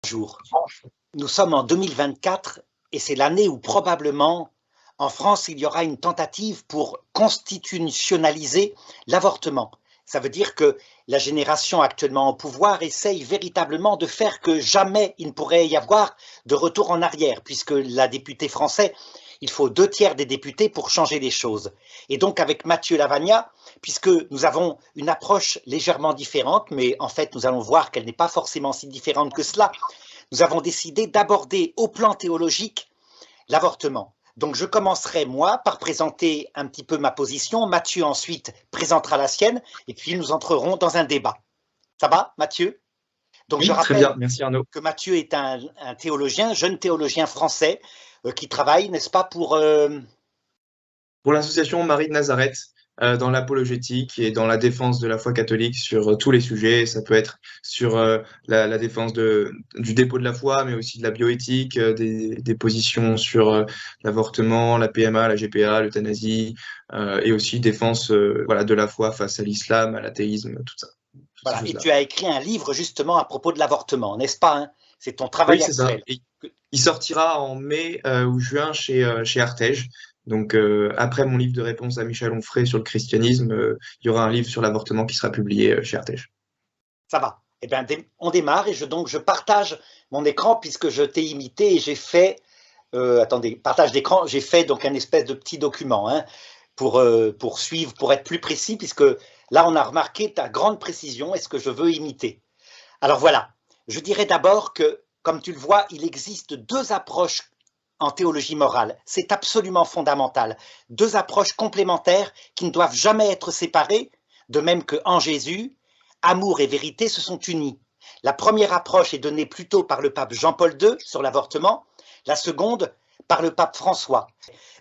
Bonjour. Nous sommes en 2024 et c'est l'année où probablement en France il y aura une tentative pour constitutionnaliser l'avortement. Ça veut dire que la génération actuellement au pouvoir essaye véritablement de faire que jamais il ne pourrait y avoir de retour en arrière, puisque la députée française, il faut 2/3 des députés pour changer les choses. Et donc avec Mathieu Lavagna, puisque nous avons une approche légèrement différente, mais en fait nous allons voir qu'elle n'est pas forcément si différente que cela, nous avons décidé d'aborder au plan théologique l'avortement. Donc je commencerai moi par présenter un petit peu ma position, Mathieu ensuite présentera la sienne et puis nous entrerons dans un débat. Ça va Mathieu? Donc je Oui, très rappelle bien, merci Arnaud. que Mathieu est un théologien, jeune théologien français qui travaille, n'est-ce pas, Pour l'association Marie de Nazareth, dans l'apologétique et dans la défense de la foi catholique sur tous les sujets, ça peut être sur la défense du dépôt de la foi, mais aussi de la bioéthique, des positions sur l'avortement, la PMA, la GPA, l'euthanasie, et aussi défense voilà, de la foi face à l'islam, à l'athéisme, tout ça, toutes ces voilà, et choses-là. tu as écrit un livre justement à propos de l'avortement, n'est-ce pas, hein? C'est ton Oui, travail c'est ça. actuel. Et il sortira en mai ou juin chez Artege. Donc, après mon livre de réponse à Michel Onfray sur le christianisme, il y aura un livre sur l'avortement qui sera publié chez Artege. Ça va. Eh bien, on démarre et donc je partage mon écran puisque je t'ai imité et j'ai fait, attendez, partage d'écran, j'ai fait donc un espèce de petit document hein, pour suivre, pour être plus précis, puisque là on a remarqué ta grande précision et ce que je veux imiter. Alors voilà, je dirais d'abord que, comme tu le vois, il existe deux approches en théologie morale. C'est absolument fondamental. Deux approches complémentaires qui ne doivent jamais être séparées, de même qu'en Jésus, amour et vérité se sont unis. La première approche est donnée plutôt par le pape Jean-Paul II sur l'avortement, la seconde par le pape François.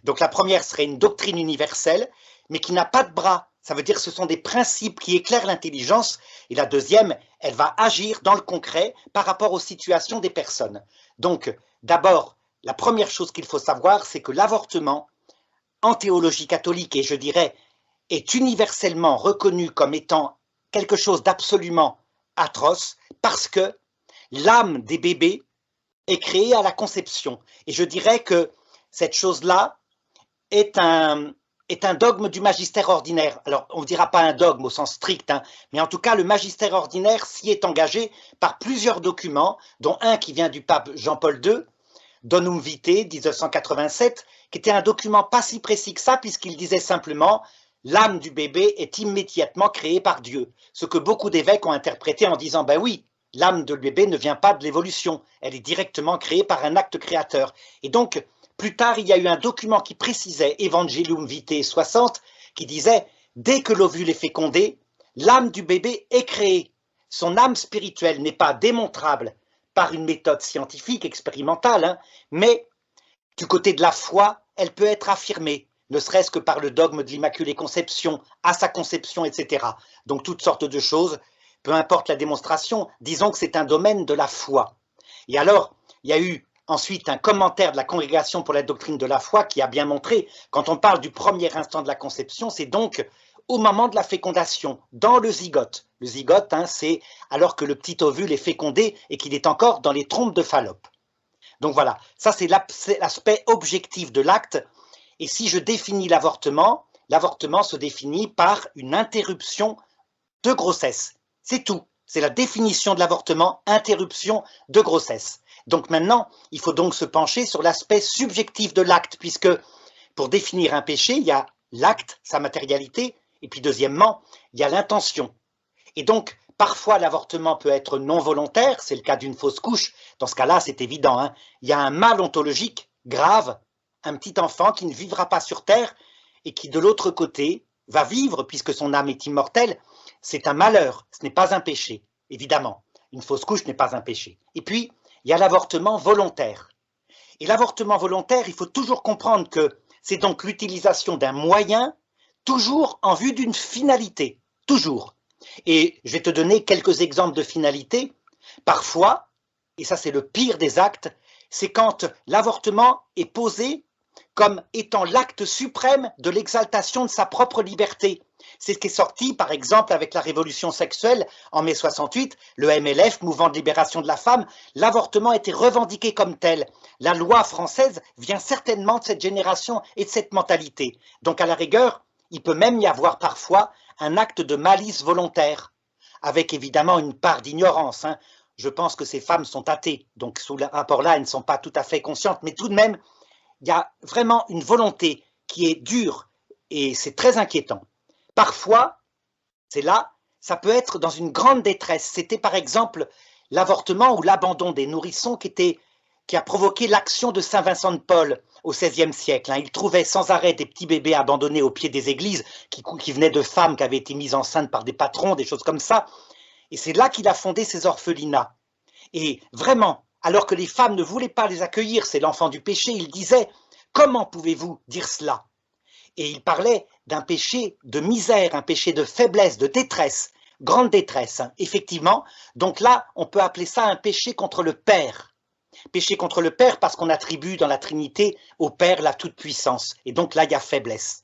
Donc la première serait une doctrine universelle, mais qui n'a pas de bras. Ça veut dire que ce sont des principes qui éclairent l'intelligence. Et la deuxième, elle va agir dans le concret par rapport aux situations des personnes. Donc, d'abord, la première chose qu'il faut savoir, c'est que l'avortement, en théologie catholique, et je dirais, est universellement reconnu comme étant quelque chose d'absolument atroce, parce que l'âme des bébés est créée à la conception. Et je dirais que cette chose-là est un dogme du magistère ordinaire. Alors, on ne dira pas un dogme au sens strict, hein, mais en tout cas, le magistère ordinaire s'y est engagé par plusieurs documents, dont un qui vient du pape Jean-Paul II, Donum Vitae, 1987, qui était un document pas si précis que ça, puisqu'il disait simplement « l'âme du bébé est immédiatement créée par Dieu », ce que beaucoup d'évêques ont interprété en disant « ben oui, l'âme de bébé ne vient pas de l'évolution, elle est directement créée par un acte créateur ». Et donc, plus tard, il y a eu un document qui précisait, Evangelium Vitae 60, qui disait « dès que l'ovule est fécondé, l'âme du bébé est créée. Son âme spirituelle n'est pas démontrable par une méthode scientifique, expérimentale, hein, mais du côté de la foi, elle peut être affirmée, ne serait-ce que par le dogme de l'Immaculée Conception, à sa conception, etc. Donc toutes sortes de choses, peu importe la démonstration, disons que c'est un domaine de la foi. Et alors, il y a eu ensuite un commentaire de la Congrégation pour la doctrine de la foi qui a bien montré, quand on parle du premier instant de la conception, c'est donc au moment de la fécondation, dans le zygote. Le zygote, hein, c'est alors que le petit ovule est fécondé et qu'il est encore dans les trompes de Fallope. Donc voilà, ça c'est l'aspect objectif de l'acte. Et si je définis l'avortement, l'avortement se définit par une interruption de grossesse. C'est tout. C'est la définition de l'avortement, interruption de grossesse. Donc maintenant, il faut donc se pencher sur l'aspect subjectif de l'acte, puisque pour définir un péché, il y a l'acte, sa matérialité, et puis deuxièmement, il y a l'intention. Et donc, parfois, l'avortement peut être non volontaire, c'est le cas d'une fausse couche. Dans ce cas-là, c'est évident, hein. Il y a un mal ontologique grave, un petit enfant qui ne vivra pas sur Terre et qui, de l'autre côté, va vivre puisque son âme est immortelle. C'est un malheur, ce n'est pas un péché, évidemment. Une fausse couche n'est pas un péché. Et puis, il y a l'avortement volontaire. Et l'avortement volontaire, il faut toujours comprendre que c'est donc l'utilisation d'un moyen, toujours en vue d'une finalité, toujours. Et je vais te donner quelques exemples de finalité. Parfois, et ça c'est le pire des actes, c'est quand l'avortement est posé comme étant l'acte suprême de l'exaltation de sa propre liberté. C'est ce qui est sorti, par exemple, avec la révolution sexuelle en mai 68, le MLF, Mouvement de libération de la femme, l'avortement a été revendiqué comme tel. La loi française vient certainement de cette génération et de cette mentalité. Donc, à la rigueur, il peut même y avoir parfois un acte de malice volontaire, avec évidemment une part d'ignorance. Je pense que ces femmes sont athées, donc sous le rapport-là, elles ne sont pas tout à fait conscientes, mais tout de même, il y a vraiment une volonté qui est dure et c'est très inquiétant. Parfois, c'est là, ça peut être dans une grande détresse. C'était par exemple l'avortement ou l'abandon des nourrissons qui a provoqué l'action de Saint Vincent de Paul au XVIe siècle. Il trouvait sans arrêt des petits bébés abandonnés au pied des églises qui venaient de femmes qui avaient été mises enceintes par des patrons, des choses comme ça. Et c'est là qu'il a fondé ces orphelinats. Et vraiment, alors que les femmes ne voulaient pas les accueillir, c'est l'enfant du péché, il disait « Comment pouvez-vous dire cela ?» Et il parlait d'un péché de misère, un péché de faiblesse, de détresse, grande détresse, effectivement. Donc là, on peut appeler ça un péché contre le Père. Péché contre le Père parce qu'on attribue dans la Trinité au Père la toute-puissance. Et donc là, il y a faiblesse.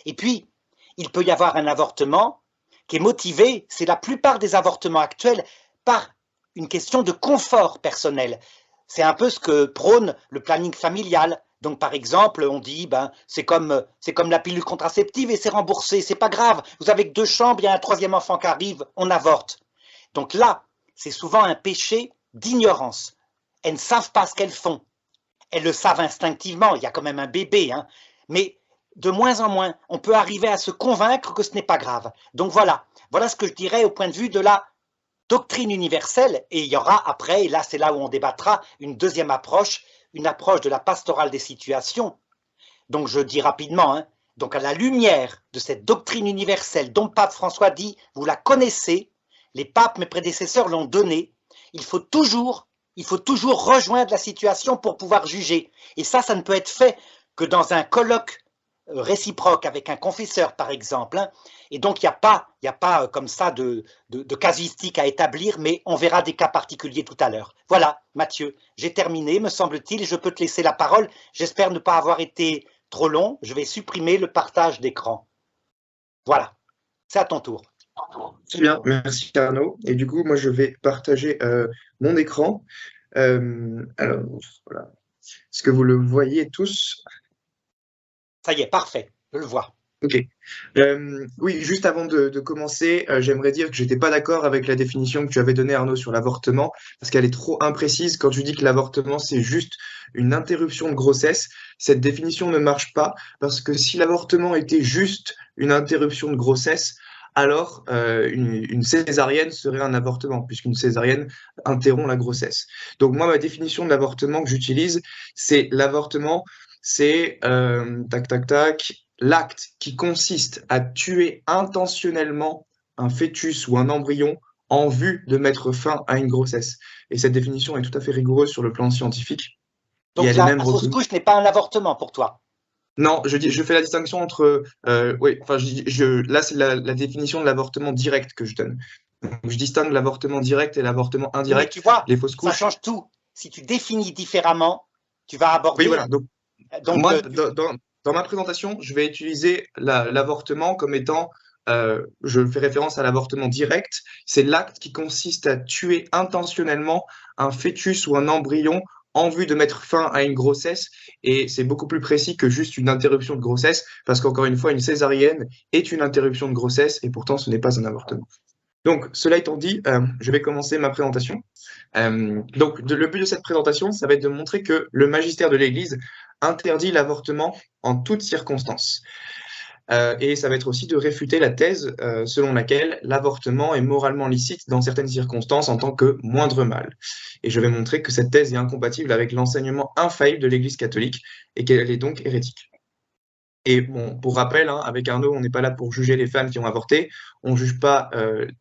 Et puis, il peut y avoir un avortement qui est motivé, c'est la plupart des avortements actuels, par une question de confort personnel. C'est un peu ce que prône le planning familial. Donc, par exemple, on dit, c'est comme la pilule contraceptive et c'est remboursé, c'est pas grave. Vous avez que 2 chambres, il y a un 3e enfant qui arrive, on avorte. Donc là, c'est souvent un péché d'ignorance. Elles ne savent pas ce qu'elles font. Elles le savent instinctivement, il y a quand même un bébé, mais de moins en moins, on peut arriver à se convaincre que ce n'est pas grave. Donc voilà ce que je dirais au point de vue de la doctrine universelle, et il y aura après, et là c'est là où on débattra, une deuxième approche, une approche de la pastorale des situations. Donc je dis rapidement, donc à la lumière de cette doctrine universelle dont Pape François dit, vous la connaissez, les papes, mes prédécesseurs l'ont donnée, il faut toujours rejoindre la situation pour pouvoir juger. Et ça ne peut être fait que dans un colloque réciproque avec un confesseur, par exemple. Et donc, il n'y a pas comme ça de casuistique à établir, mais on verra des cas particuliers tout à l'heure. Voilà, Mathieu, j'ai terminé, me semble-t-il. Je peux te laisser la parole. J'espère ne pas avoir été trop long. Je vais supprimer le partage d'écran. Voilà, c'est à ton tour. Très bien, merci Arnaud. Et du coup, moi, je vais partager mon écran. Alors, voilà. Est-ce que vous le voyez tous? Ça y est, parfait, je le vois. Ok. Oui, juste avant de commencer, j'aimerais dire que j'étais pas d'accord avec la définition que tu avais donnée, Arnaud, sur l'avortement, parce qu'elle est trop imprécise. Quand tu dis que l'avortement, c'est juste une interruption de grossesse, cette définition ne marche pas, parce que si l'avortement était juste une interruption de grossesse, alors une césarienne serait un avortement, puisqu'une césarienne interrompt la grossesse. Donc moi, ma définition de l'avortement que j'utilise, c'est l'avortement, c'est l'acte qui consiste à tuer intentionnellement un fœtus ou un embryon en vue de mettre fin à une grossesse. Et cette définition est tout à fait rigoureuse sur le plan scientifique. Donc la fausse couche n'est pas un avortement pour toi? Non, je fais la distinction entre... là, c'est la définition de l'avortement direct que je donne. Donc, je distingue l'avortement direct et l'avortement indirect. Mais tu vois, les fausses couches. Ça change tout. Si tu définis différemment, tu vas aborder... Oui, voilà. Donc moi, dans ma présentation, je vais utiliser l'avortement comme étant... je fais référence à l'avortement direct. C'est l'acte qui consiste à tuer intentionnellement un fœtus ou un embryon en vue de mettre fin à une grossesse, et c'est beaucoup plus précis que juste une interruption de grossesse, parce qu'encore une fois, une césarienne est une interruption de grossesse, et pourtant ce n'est pas un avortement. Donc, cela étant dit, je vais commencer ma présentation. Donc, le but de cette présentation, ça va être de montrer que le magistère de l'Église interdit l'avortement en toutes circonstances. Et ça va être aussi de réfuter la thèse selon laquelle l'avortement est moralement licite dans certaines circonstances en tant que moindre mal. Et je vais montrer que cette thèse est incompatible avec l'enseignement infaillible de l'Église catholique et qu'elle est donc hérétique. Et bon, pour rappel, avec Arnaud, on n'est pas là pour juger les femmes qui ont avorté, on juge pas,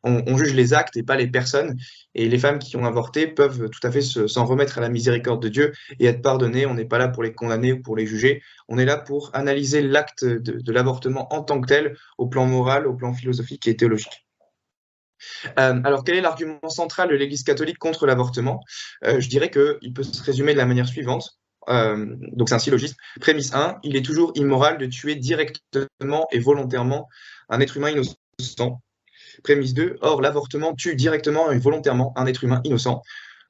on juge les actes et pas les personnes. Et les femmes qui ont avorté peuvent tout à fait s'en remettre à la miséricorde de Dieu et être pardonnées. On n'est pas là pour les condamner ou pour les juger. On est là pour analyser l'acte de l'avortement en tant que tel, au plan moral, au plan philosophique et théologique. Alors, quel est l'argument central de l'Église catholique contre l'avortement? Je dirais qu'il peut se résumer de la manière suivante. donc c'est un syllogisme. Prémisse 1, il est toujours immoral de tuer directement et volontairement un être humain innocent. Prémisse 2, or l'avortement tue directement et volontairement un être humain innocent.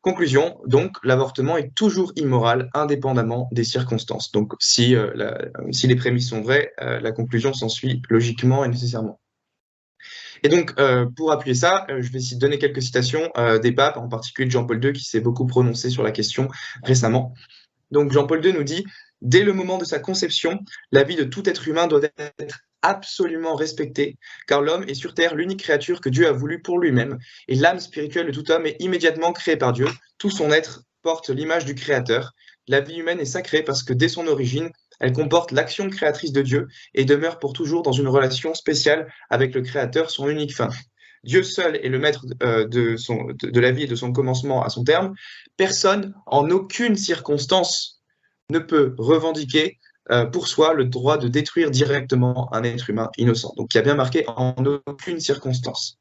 Conclusion, donc l'avortement est toujours immoral indépendamment des circonstances. Donc si les prémices sont vraies, la conclusion s'ensuit logiquement et nécessairement. Et donc, pour appuyer ça, je vais donner quelques citations des papes, en particulier de Jean-Paul II, qui s'est beaucoup prononcé sur la question récemment. Donc, Jean-Paul II nous dit « Dès le moment de sa conception, la vie de tout être humain doit être absolument respectée, car l'homme est sur terre l'unique créature que Dieu a voulu pour lui-même, et l'âme spirituelle de tout homme est immédiatement créée par Dieu. Tout son être porte l'image du Créateur. La vie humaine est sacrée parce que dès son origine, elle comporte l'action créatrice de Dieu et demeure pour toujours dans une relation spéciale avec le Créateur, son unique fin. Dieu seul est le maître de la vie et de son commencement à son terme. Personne, en aucune circonstance, ne peut revendiquer pour soi le droit de détruire directement un être humain innocent. Donc, il y a bien marqué en aucune circonstance.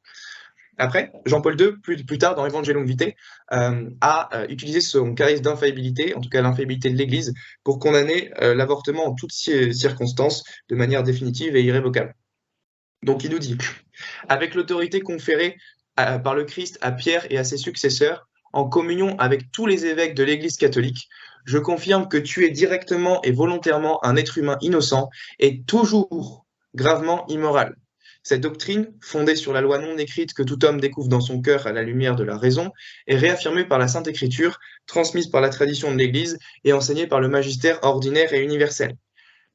Après, Jean-Paul II, plus tard dans Evangelum Vitae, a utilisé son charisme d'infaillibilité, en tout cas l'infaillibilité de l'Église, pour condamner l'avortement en toutes circonstances de manière définitive et irrévocable. Donc il nous dit, avec l'autorité conférée par le Christ à Pierre et à ses successeurs, en communion avec tous les évêques de l'Église catholique, je confirme que tuer directement et volontairement un être humain innocent est toujours gravement immoral. Cette doctrine, fondée sur la loi non écrite que tout homme découvre dans son cœur à la lumière de la raison, est réaffirmée par la Sainte Écriture, transmise par la tradition de l'Église et enseignée par le magistère ordinaire et universel.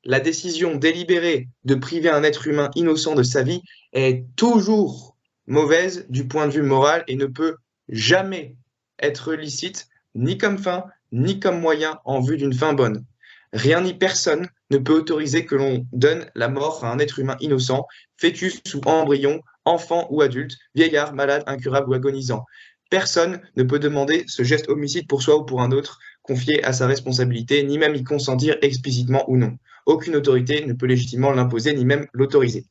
La décision délibérée de priver un être humain innocent de sa vie est toujours mauvaise du point de vue moral et ne peut jamais être licite, ni comme fin, ni comme moyen en vue d'une fin bonne. Rien ni personne ne peut autoriser que l'on donne la mort à un être humain innocent, fœtus ou embryon, enfant ou adulte, vieillard, malade, incurable ou agonisant. Personne ne peut demander ce geste homicide pour soi ou pour un autre, confié à sa responsabilité, ni même y consentir explicitement ou non. Aucune autorité ne peut légitimement l'imposer, ni même l'autoriser.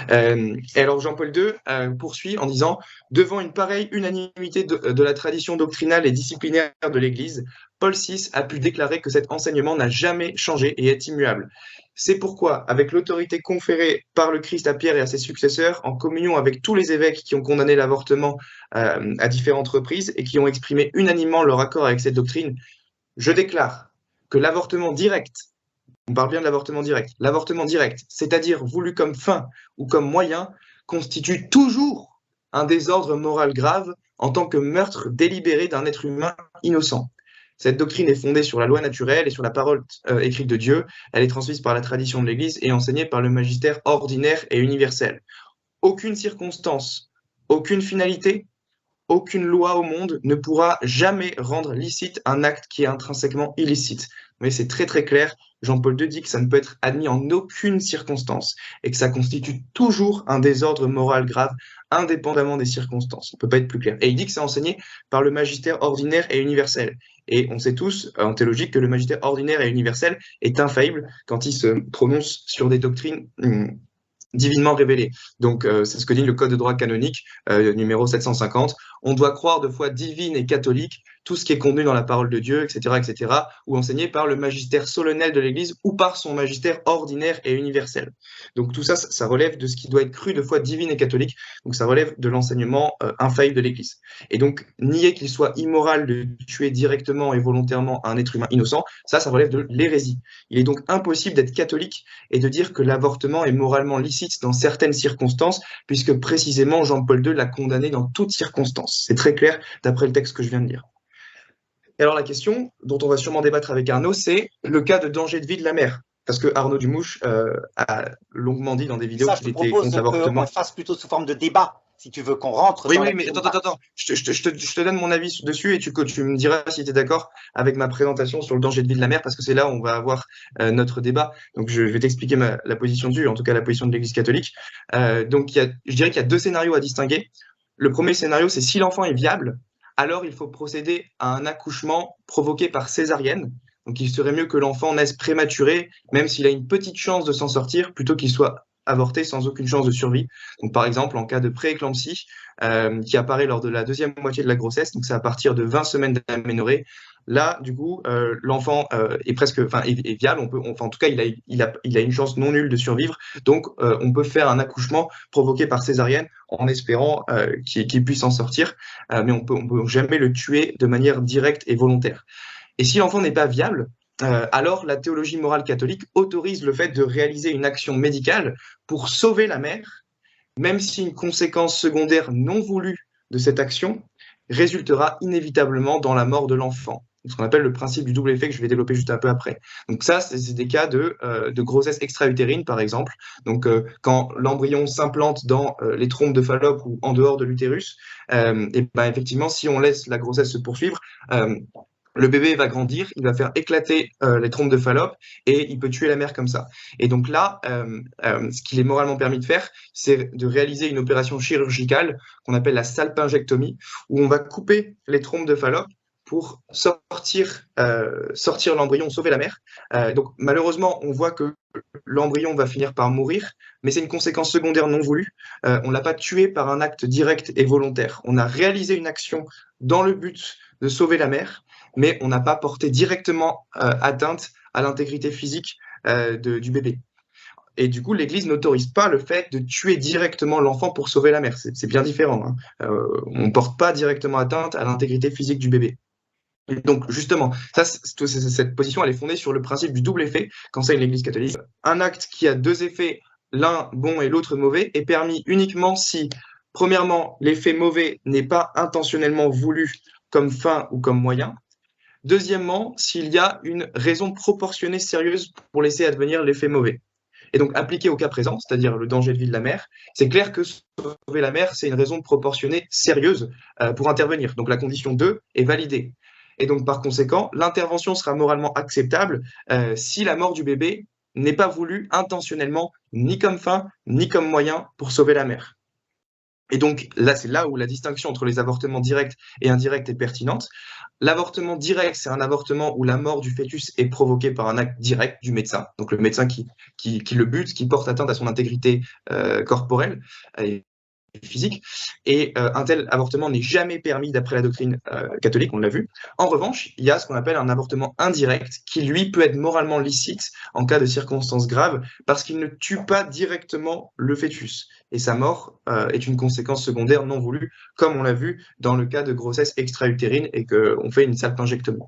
Et alors Jean-Paul II poursuit en disant « Devant une pareille unanimité de la tradition doctrinale et disciplinaire de l'Église, Paul VI a pu déclarer que cet enseignement n'a jamais changé et est immuable. C'est pourquoi, avec l'autorité conférée par le Christ à Pierre et à ses successeurs, en communion avec tous les évêques qui ont condamné l'avortement à différentes reprises et qui ont exprimé unanimement leur accord avec cette doctrine, je déclare que l'avortement direct, on parle bien de l'avortement direct, c'est-à-dire voulu comme fin ou comme moyen, constitue toujours un désordre moral grave en tant que meurtre délibéré d'un être humain innocent. Cette doctrine est fondée sur la loi naturelle et sur la parole écrite de Dieu. Elle est transmise par la tradition de l'Église et enseignée par le magistère ordinaire et universel. Aucune circonstance, aucune finalité, aucune loi au monde ne pourra jamais rendre licite un acte qui est intrinsèquement illicite. Mais c'est très très clair, Jean-Paul II dit que ça ne peut être admis en aucune circonstance et que ça constitue toujours un désordre moral grave, indépendamment des circonstances. On ne peut pas être plus clair. Et il dit que c'est enseigné par le magistère ordinaire et universel. Et on sait tous, en théologie, que le magistère ordinaire et universel est infaillible quand il se prononce sur des doctrines divinement révélées. Donc, c'est ce que dit le Code de droit canonique, numéro 750. On doit croire de foi divine et catholique tout ce qui est contenu dans la parole de Dieu, etc., ou enseigné par le magistère solennel de l'Église ou par son magistère ordinaire et universel. Donc, tout ça, ça relève de ce qui doit être cru de foi divine et catholique. Donc, ça relève de l'enseignement infaillible de l'Église. Et donc, nier qu'il soit immoral de tuer directement et volontairement un être humain innocent, ça relève de l'hérésie. Il est donc impossible d'être catholique et de dire que l'avortement est moralement licite dans certaines circonstances, puisque précisément Jean-Paul II l'a condamné dans toutes circonstances. C'est très clair d'après le texte que je viens de lire. Et alors la question, dont on va sûrement débattre avec Arnaud, c'est le cas de danger de vie de la mère. Parce que Arnaud Dumouche a longuement dit dans des vidéos qu'il était contre l'avortement. On le fasse plutôt sous forme de débat, si tu veux qu'on rentre. Oui, mais attends. Je te donne mon avis dessus et tu me diras si tu es d'accord avec ma présentation sur le danger de vie de la mère, parce que c'est là où on va avoir notre débat. Donc je vais t'expliquer la position dessus, en tout cas la position de l'Église catholique. Donc je dirais qu'il y a deux scénarios à distinguer. Le premier scénario, c'est si l'enfant est viable, alors il faut procéder à un accouchement provoqué par césarienne. Donc il serait mieux que l'enfant naisse prématuré, même s'il a une petite chance de s'en sortir, plutôt qu'il soit avorter sans aucune chance de survie. Donc, par exemple, en cas de prééclampsie qui apparaît lors de la deuxième moitié de la grossesse, donc c'est à partir de 20 semaines d'aménorrhée. Là, du coup, l'enfant est presque, est viable. En tout cas, il a une chance non nulle de survivre. Donc, on peut faire un accouchement provoqué par césarienne en espérant qu'il puisse s'en sortir, mais on peut jamais le tuer de manière directe et volontaire. Et si l'enfant n'est pas viable, alors la théologie morale catholique autorise le fait de réaliser une action médicale pour sauver la mère, même si une conséquence secondaire non voulue de cette action résultera inévitablement dans la mort de l'enfant. Ce qu'on appelle le principe du double effet que je vais développer juste un peu après. Donc ça, c'est des cas de grossesse extra-utérine, par exemple. Donc quand l'embryon s'implante dans les trompes de Fallope ou en dehors de l'utérus, et ben effectivement, si on laisse la grossesse se poursuivre, le bébé va grandir, il va faire éclater les trompes de Fallope et il peut tuer la mère comme ça. Et donc là, ce qu'il est moralement permis de faire, c'est de réaliser une opération chirurgicale qu'on appelle la salpingectomie, où on va couper les trompes de Fallope pour sortir l'embryon, sauver la mère. Donc malheureusement, on voit que l'embryon va finir par mourir, mais c'est une conséquence secondaire non voulue. On ne l'a pas tué par un acte direct et volontaire. On a réalisé une action dans le but de sauver la mère, mais on n'a pas porté directement atteinte à l'intégrité physique du bébé. Et du coup, l'Église n'autorise pas le fait de tuer directement l'enfant pour sauver la mère. C'est bien différent. Hein. On ne porte pas directement atteinte à l'intégrité physique du bébé. Et donc, justement, cette position, elle est fondée sur le principe du double effet qu'enseigne l'Église catholique. Un acte qui a deux effets, l'un bon et l'autre mauvais, est permis uniquement si, premièrement, l'effet mauvais n'est pas intentionnellement voulu comme fin ou comme moyen. Deuxièmement, s'il y a une raison proportionnée sérieuse pour laisser advenir l'effet mauvais. Et donc, appliqué au cas présent, c'est-à-dire le danger de vie de la mère, c'est clair que sauver la mère, c'est une raison proportionnée sérieuse pour intervenir. Donc, la condition 2 est validée. Et donc, par conséquent, l'intervention sera moralement acceptable si la mort du bébé n'est pas voulue intentionnellement, ni comme fin, ni comme moyen pour sauver la mère. Et donc, là, c'est là où la distinction entre les avortements directs et indirects est pertinente. L'avortement direct, c'est un avortement où la mort du fœtus est provoquée par un acte direct du médecin. Donc, le médecin qui le bute, qui porte atteinte à son intégrité corporelle et physique. Et un tel avortement n'est jamais permis d'après la doctrine catholique, on l'a vu. En revanche, il y a ce qu'on appelle un avortement indirect qui, lui, peut être moralement licite en cas de circonstances graves parce qu'il ne tue pas directement le fœtus. Et sa mort est une conséquence secondaire non voulue, comme on l'a vu dans le cas de grossesse extra-utérine et qu'on fait une salpingectomie.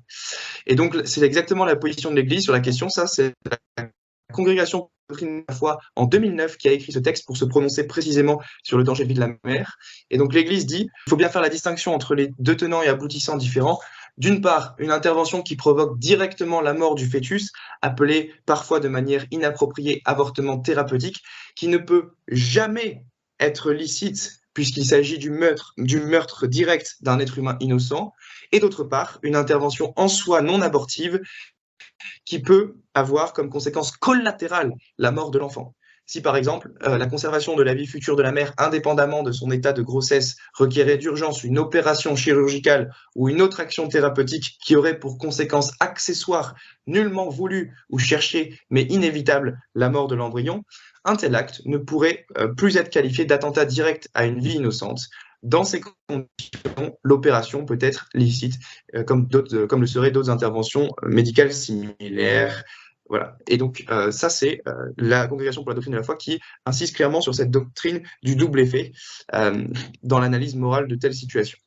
Et donc, c'est exactement la position de l'Église sur la question. Ça, c'est la congrégation de la foi en 2009 qui a écrit ce texte pour se prononcer précisément sur le danger de vie de la mère. Et donc l'Église dit il faut bien faire la distinction entre les deux tenants et aboutissants différents. D'une part, une intervention qui provoque directement la mort du fœtus, appelée parfois de manière inappropriée avortement thérapeutique, qui ne peut jamais être licite puisqu'il s'agit du meurtre direct d'un être humain innocent. Et d'autre part, une intervention en soi non abortive qui peut avoir comme conséquence collatérale la mort de l'enfant. Si par exemple la conservation de la vie future de la mère, indépendamment de son état de grossesse, requérait d'urgence une opération chirurgicale ou une autre action thérapeutique qui aurait pour conséquence accessoire, nullement voulue ou cherchée, mais inévitable, la mort de l'embryon, un tel acte ne pourrait plus être qualifié d'attentat direct à une vie innocente. Dans ces conditions, l'opération peut être licite, comme le seraient d'autres interventions médicales similaires. Voilà. Et donc, ça, c'est la Congrégation pour la doctrine de la foi qui insiste clairement sur cette doctrine du double effet dans l'analyse morale de telles situations.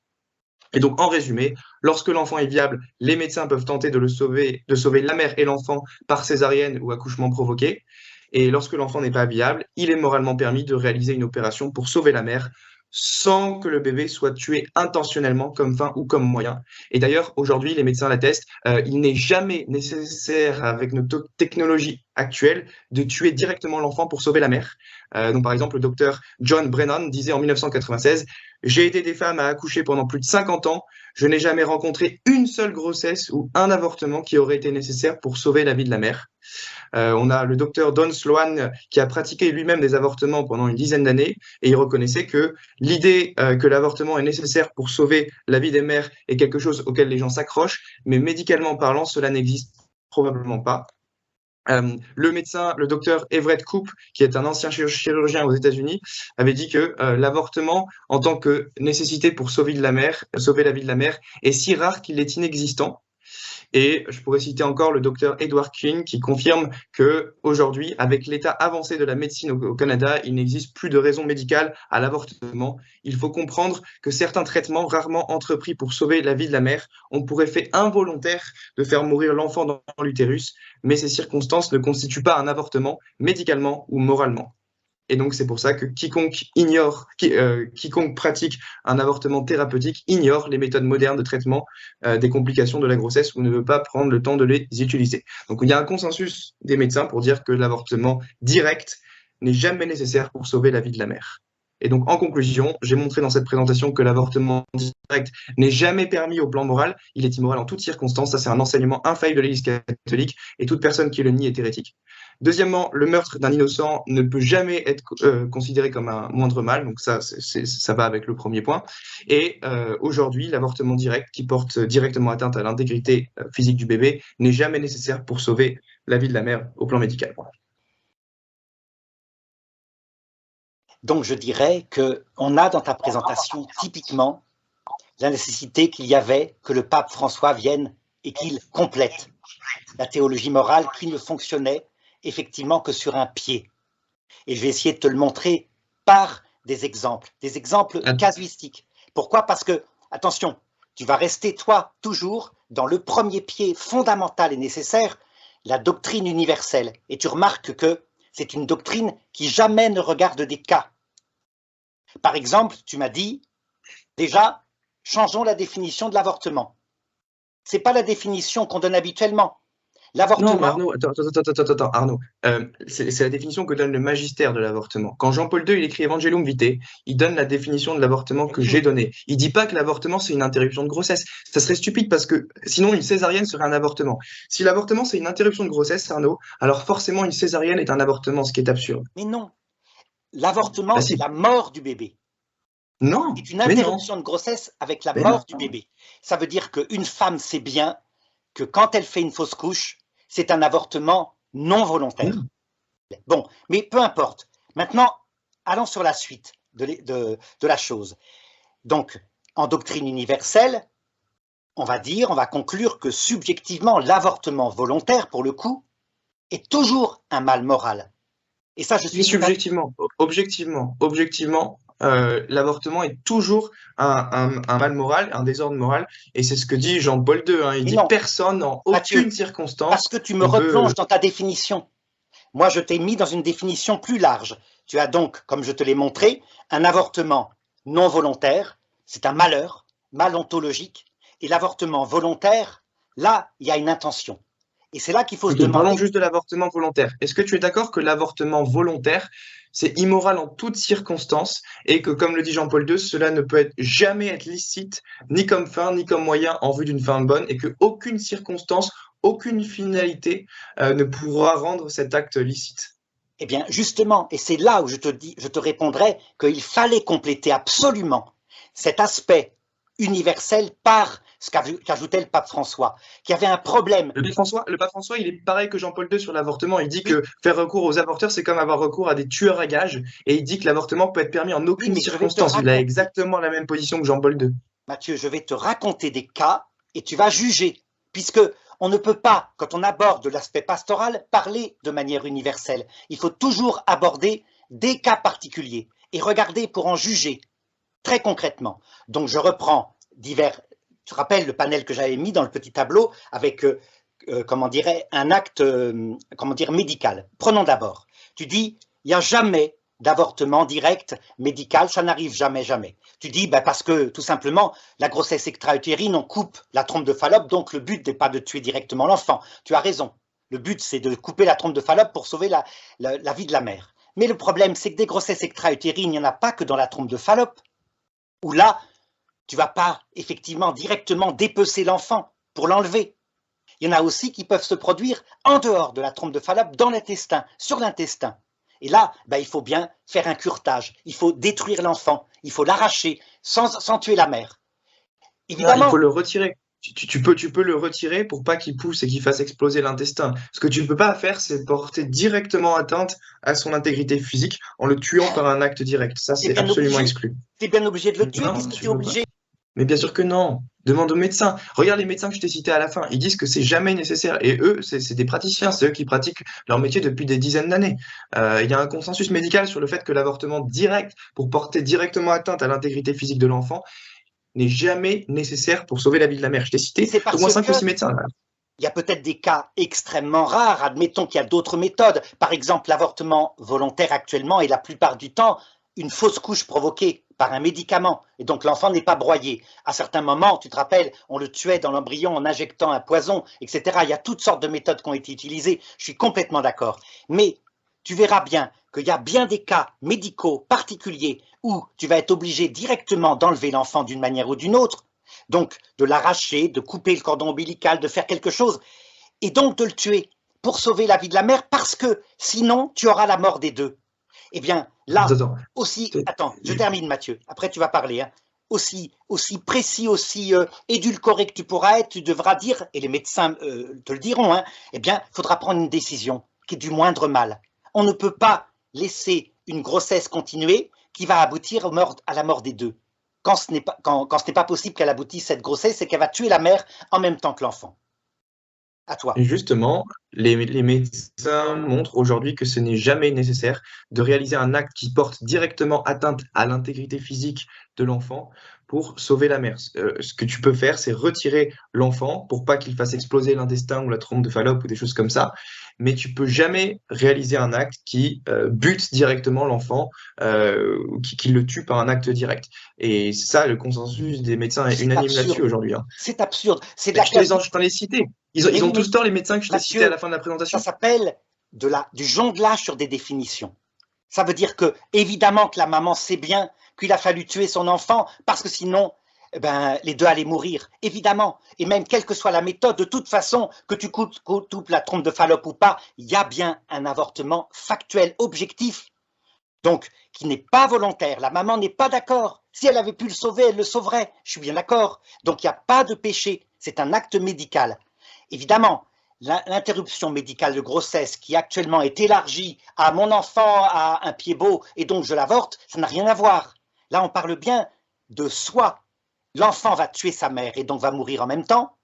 Et donc, en résumé, lorsque l'enfant est viable, les médecins peuvent tenter de sauver la mère et l'enfant par césarienne ou accouchement provoqué. Et lorsque l'enfant n'est pas viable, il est moralement permis de réaliser une opération pour sauver la mère sans que le bébé soit tué intentionnellement comme fin ou comme moyen. Et d'ailleurs, aujourd'hui, les médecins l'attestent, il n'est jamais nécessaire, avec notre technologie actuelle, de tuer directement l'enfant pour sauver la mère. Donc, par exemple, le docteur John Brennan disait en 1996 « J'ai aidé des femmes à accoucher pendant plus de 50 ans. Je n'ai jamais rencontré une seule grossesse ou un avortement qui aurait été nécessaire pour sauver la vie de la mère. » On a le docteur Don Sloan qui a pratiqué lui-même des avortements pendant une dizaine d'années et il reconnaissait que l'idée que l'avortement est nécessaire pour sauver la vie des mères est quelque chose auquel les gens s'accrochent, mais médicalement parlant, cela n'existe probablement pas. Le médecin, le docteur Everett Koop, qui est un ancien chirurgien aux États-Unis, avait dit que l'avortement, en tant que nécessité pour sauver la vie de la mère, est si rare qu'il est inexistant. Et je pourrais citer encore le docteur Edward King qui confirme que aujourd'hui, avec l'état avancé de la médecine au Canada, il n'existe plus de raison médicale à l'avortement. Il faut comprendre que certains traitements rarement entrepris pour sauver la vie de la mère ont pour effet involontaire de faire mourir l'enfant dans l'utérus, mais ces circonstances ne constituent pas un avortement médicalement ou moralement. Et donc, c'est pour ça que quiconque pratique un avortement thérapeutique ignore les méthodes modernes de traitement des complications de la grossesse ou ne veut pas prendre le temps de les utiliser. Donc, il y a un consensus des médecins pour dire que l'avortement direct n'est jamais nécessaire pour sauver la vie de la mère. Et donc, en conclusion, j'ai montré dans cette présentation que l'avortement direct n'est jamais permis au plan moral. Il est immoral en toutes circonstances. Ça, c'est un enseignement infaillible de l'Église catholique et toute personne qui le nie est hérétique. Deuxièmement, le meurtre d'un innocent ne peut jamais être considéré comme un moindre mal, donc ça va avec le premier point. Et aujourd'hui, l'avortement direct, qui porte directement atteinte à l'intégrité physique du bébé, n'est jamais nécessaire pour sauver la vie de la mère au plan médical. Donc je dirais qu'on a dans ta présentation typiquement la nécessité qu'il y avait que le pape François vienne et qu'il complète la théologie morale qui ne fonctionnait effectivement que sur un pied. Et je vais essayer de te le montrer par des exemples casuistiques. Pourquoi? Parce que, attention, tu vas rester toi toujours dans le premier pied fondamental et nécessaire, la doctrine universelle. Et tu remarques que c'est une doctrine qui jamais ne regarde des cas. Par exemple, tu m'as dit, déjà, changeons la définition de l'avortement. Ce n'est pas la définition qu'on donne habituellement. L'avortement. Non, Arnaud, attends, Arnaud. C'est la définition que donne le magistère de l'avortement. Quand Jean-Paul II il écrit Evangelium Vitae, il donne la définition de l'avortement que j'ai donnée. Il dit pas que l'avortement c'est une interruption de grossesse. Ça serait stupide parce que sinon une césarienne serait un avortement. Si l'avortement c'est une interruption de grossesse, Arnaud, alors forcément une césarienne est un avortement, ce qui est absurde. Mais non, l'avortement c'est la mort du bébé. Non. C'est une interruption de grossesse avec la mort du bébé. Ça veut dire qu'une femme sait bien que quand elle fait une fausse couche, c'est un avortement non volontaire. Bon, mais peu importe. Maintenant, allons sur la suite de la chose. Donc, en doctrine universelle, on va conclure que subjectivement, l'avortement volontaire, pour le coup, est toujours un mal moral. Et ça, je suis subjectivement, objectivement, l'avortement est toujours un mal moral, un désordre moral, et c'est ce que dit Jean-Paul II. Il dit personne en aucune circonstance. Parce que tu me replonges dans ta définition. Moi, je t'ai mis dans une définition plus large. Tu as donc, comme je te l'ai montré, un avortement non volontaire, c'est un malheur, mal ontologique, et l'avortement volontaire, là, il y a une intention. Et c'est là qu'il faut se demander… Parlons juste de l'avortement volontaire. Est-ce que tu es d'accord que l'avortement volontaire, c'est immoral en toutes circonstances et que, comme le dit Jean-Paul II, cela ne peut jamais être licite, ni comme fin, ni comme moyen en vue d'une fin bonne, et qu'aucune circonstance, aucune finalité ne pourra rendre cet acte licite? Eh bien, justement, et c'est là où je te répondrai qu'il fallait compléter absolument cet aspect universel par ce qu'ajoutait le pape François, qui avait un problème. Le pape François, il est pareil que Jean-Paul II sur l'avortement. Il dit que faire recours aux avorteurs, c'est comme avoir recours à des tueurs à gages. Et il dit que l'avortement peut être permis en aucune circonstance. Il a exactement la même position que Jean-Paul II. Mathieu, je vais te raconter des cas et tu vas juger, puisque on ne peut pas, quand on aborde l'aspect pastoral, parler de manière universelle. Il faut toujours aborder des cas particuliers et regarder pour en juger très concrètement. Donc je reprends divers… Tu te rappelles le panel que j'avais mis dans le petit tableau avec, un acte médical. Prenons d'abord. Tu dis, il n'y a jamais d'avortement direct médical, ça n'arrive jamais, jamais. Tu dis, parce que tout simplement, la grossesse extra-utérine, on coupe la trompe de Fallope, donc le but n'est pas de tuer directement l'enfant. Tu as raison. Le but, c'est de couper la trompe de Fallope pour sauver la vie de la mère. Mais le problème, c'est que des grossesses extra-utérines, il n'y en a pas que dans la trompe de Fallope, où là, tu ne vas pas effectivement directement dépecer l'enfant pour l'enlever. Il y en a aussi qui peuvent se produire en dehors de la trompe de Fallope, dans l'intestin, sur l'intestin. Et là, il faut bien faire un curetage, il faut détruire l'enfant, il faut l'arracher sans tuer la mère. Évidemment, il faut le retirer. tu peux le retirer pour pas qu'il pousse et qu'il fasse exploser l'intestin. Ce que tu ne peux pas faire, c'est porter directement atteinte à son intégrité physique en le tuant par un acte direct. Ça, T'es c'est bien absolument obligé. exclu. T'es bien obligé de le tuer Non, puisque tu tu es peux pas. obligé. Mais bien sûr que non. Demande aux médecins. Regarde les médecins que je t'ai cités à la fin. Ils disent que c'est jamais nécessaire. Et eux, c'est des praticiens. C'est eux qui pratiquent leur métier depuis des dizaines d'années. Il y a un consensus médical sur le fait que l'avortement direct, pour porter directement atteinte à l'intégrité physique de l'enfant, n'est jamais nécessaire pour sauver la vie de la mère. Je t'ai Et cité c'est au parce moins 5 ou que 6 médecins là. il y a peut-être des cas extrêmement rares. Admettons qu'il y a d'autres méthodes. Par exemple, l'avortement volontaire actuellement est la plupart du temps une fausse couche provoquée par un médicament. Et donc l'enfant n'est pas broyé. À certains moments, tu te rappelles, on le tuait dans l'embryon en injectant un poison, etc. Il y a toutes sortes de méthodes qui ont été utilisées. Je suis complètement d'accord. Mais tu verras bien qu'il y a bien des cas médicaux particuliers où tu vas être obligé directement d'enlever l'enfant d'une manière ou d'une autre, donc de l'arracher, de couper le cordon ombilical, de faire quelque chose, et donc de le tuer pour sauver la vie de la mère, parce que sinon tu auras la mort des deux. Eh bien là Attends, aussi, attends. attends, je termine Mathieu, après tu vas parler, hein. Aussi précis, aussi édulcoré que tu pourras être, tu devras dire, et les médecins te le diront, hein, eh bien il faudra prendre une décision qui est du moindre mal. On ne peut pas laisser une grossesse continuer qui va aboutir à la mort des deux. Quand ce n'est pas possible qu'elle aboutisse cette grossesse, c'est qu'elle va tuer la mère en même temps que l'enfant. À toi. Et justement, les médecins montrent aujourd'hui que ce n'est jamais nécessaire de réaliser un acte qui porte directement atteinte à l'intégrité physique de l'enfant pour sauver la mère. Ce que tu peux faire, c'est retirer l'enfant pour pas qu'il fasse exploser l'intestin ou la trompe de Fallope ou des choses comme ça. Mais tu peux jamais réaliser un acte qui bute directement l'enfant, qui le tue par un acte direct. Et ça, le consensus des médecins est C'est unanime là-dessus absurde. aujourd'hui, hein. C'est absurde. C'est de Mais la quasi. je t'en ai cité. Mais Ils ont oui, tous mais tort, les médecins que je t'ai cités à la Mathieu, fin de la ça présentation. s'appelle du jonglage sur des définitions. Ça veut dire que, évidemment, que la maman sait bien qu'il a fallu tuer son enfant parce que sinon, eh ben, les deux allaient mourir. Évidemment. Et même, quelle que soit la méthode, de toute façon, que tu coupes la trompe de Fallope ou pas, il y a bien un avortement factuel, objectif. Donc, qui n'est pas volontaire. La maman n'est pas d'accord. Si elle avait pu le sauver, elle le sauverait. Je suis bien d'accord. Donc, il n'y a pas de péché. C'est un acte médical. Évidemment, l'interruption médicale de grossesse qui actuellement est élargie à mon enfant a un pied beau et donc je l'avorte, ça n'a rien à voir. Là, on parle bien de soit l'enfant va tuer sa mère et donc va mourir en même temps,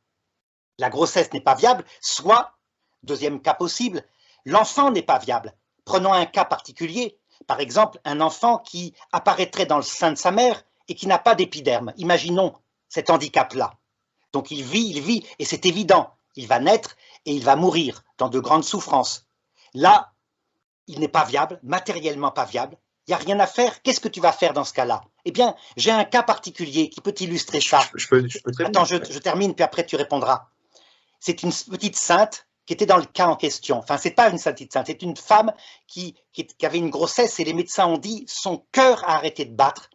la grossesse n'est pas viable, soit, deuxième cas possible, l'enfant n'est pas viable. Prenons un cas particulier, par exemple un enfant qui apparaîtrait dans le sein de sa mère et qui n'a pas d'épiderme. Imaginons cet handicap-là. Donc il vit, et c'est évident, il va naître et il va mourir dans de grandes souffrances. Là, il n'est pas viable, matériellement pas viable, il n'y a rien à faire. Qu'est-ce que tu vas faire dans ce cas-là? Eh bien, j'ai un cas particulier qui peut illustrer ça. Je peux très bien. Attends, je termine, puis après tu répondras. C'est une petite sainte qui était dans le cas en question. Enfin, c'est pas une petite sainte, c'est une femme qui avait une grossesse et les médecins ont dit son cœur a arrêté de battre.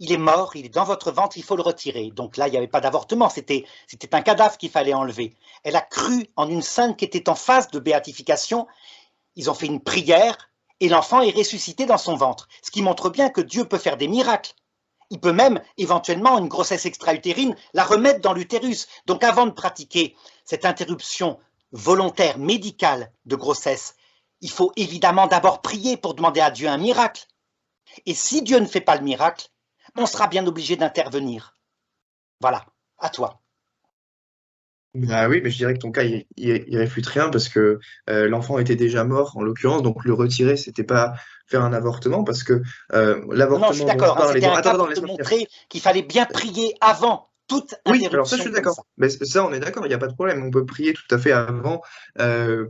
Il est mort, il est dans votre ventre, il faut le retirer. Donc là, il n'y avait pas d'avortement, c'était un cadavre qu'il fallait enlever. Elle a cru en une sainte qui était en phase de béatification. Ils ont fait une prière et l'enfant est ressuscité dans son ventre. Ce qui montre bien que Dieu peut faire des miracles. Il peut même, éventuellement, une grossesse extra-utérine, la remettre dans l'utérus. Donc avant de pratiquer cette interruption volontaire médicale de grossesse, il faut évidemment d'abord prier pour demander à Dieu un miracle. Et si Dieu ne fait pas le miracle, on sera bien obligé d'intervenir. Voilà, à toi. Bah oui, mais je dirais que ton cas, il réfute rien parce que l'enfant était déjà mort, en l'occurrence, donc le retirer, c'était pas faire un avortement parce que Non, je suis l'avortement dont je d'accord, hein, parle est c'était dans... un cas Attends, pour te laisse-moi finir. montrer qu'il fallait bien prier avant toute Oui, alors ça, je interruption suis comme d'accord. ça. Mais ça, on est d'accord, il n'y a pas de problème. On peut prier tout à fait avant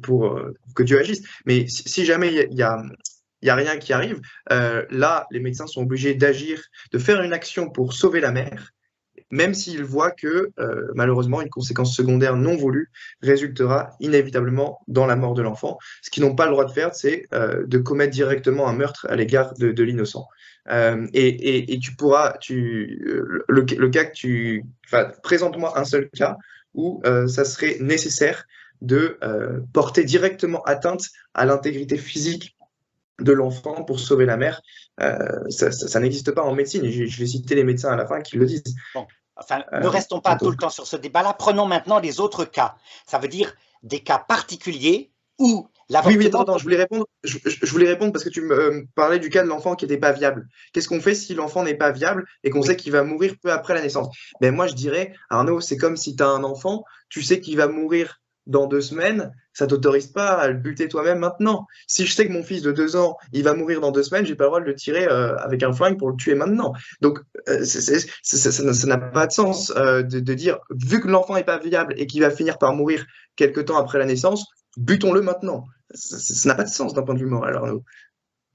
pour que Dieu agisse. Mais si jamais il y a rien qui arrive, là, les médecins sont obligés d'agir, de faire une action pour sauver la mère, même s'ils voient que malheureusement une conséquence secondaire non voulue résultera inévitablement dans la mort de l'enfant. Ce qu'ils n'ont pas le droit de faire, c'est de commettre directement un meurtre à l'égard de l'innocent. Et tu pourras, le cas que tu... Enfin, présente-moi un seul cas où ça serait nécessaire de porter directement atteinte à l'intégrité physique de l'enfant pour sauver la mère. Ça n'existe pas en médecine. Et je vais citer les médecins à la fin qui le disent. Bon, enfin, ne restons pas tout le temps sur ce débat-là, prenons maintenant les autres cas. Ça veut dire des cas particuliers où l'avortement… Oui, attends, je voulais répondre parce que tu me parlais du cas de l'enfant qui n'était pas viable. Qu'est-ce qu'on fait si l'enfant n'est pas viable et qu'on Oui. sait qu'il va mourir peu après la naissance? Ben moi, je dirais, Arnaud, c'est comme si tu as un enfant, tu sais qu'il va mourir dans 2 semaines, ça t'autorise pas à le buter toi-même maintenant. Si je sais que mon fils de 2 ans, il va mourir dans 2 semaines, j'ai pas le droit de le tirer avec un flingue pour le tuer maintenant. Donc, ça n'a pas de sens de dire, vu que l'enfant n'est pas viable et qu'il va finir par mourir quelque temps après la naissance, butons-le maintenant. Ça n'a pas de sens d'un point de vue moral, Arnaud.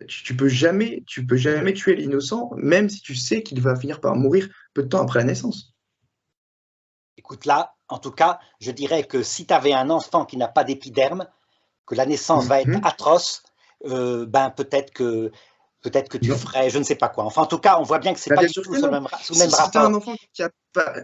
Tu peux jamais tuer l'innocent, même si tu sais qu'il va finir par mourir peu de temps après la naissance. Écoute, là, en tout cas, je dirais que si tu avais un enfant qui n'a pas d'épiderme, que la naissance va être atroce, ben peut-être que tu Non. ferais, je ne sais pas quoi. Enfin, en tout cas, on voit bien que c'est Bah, pas bien du sûr tout que sous le non. même Si tu as rapport. un enfant qui a pas.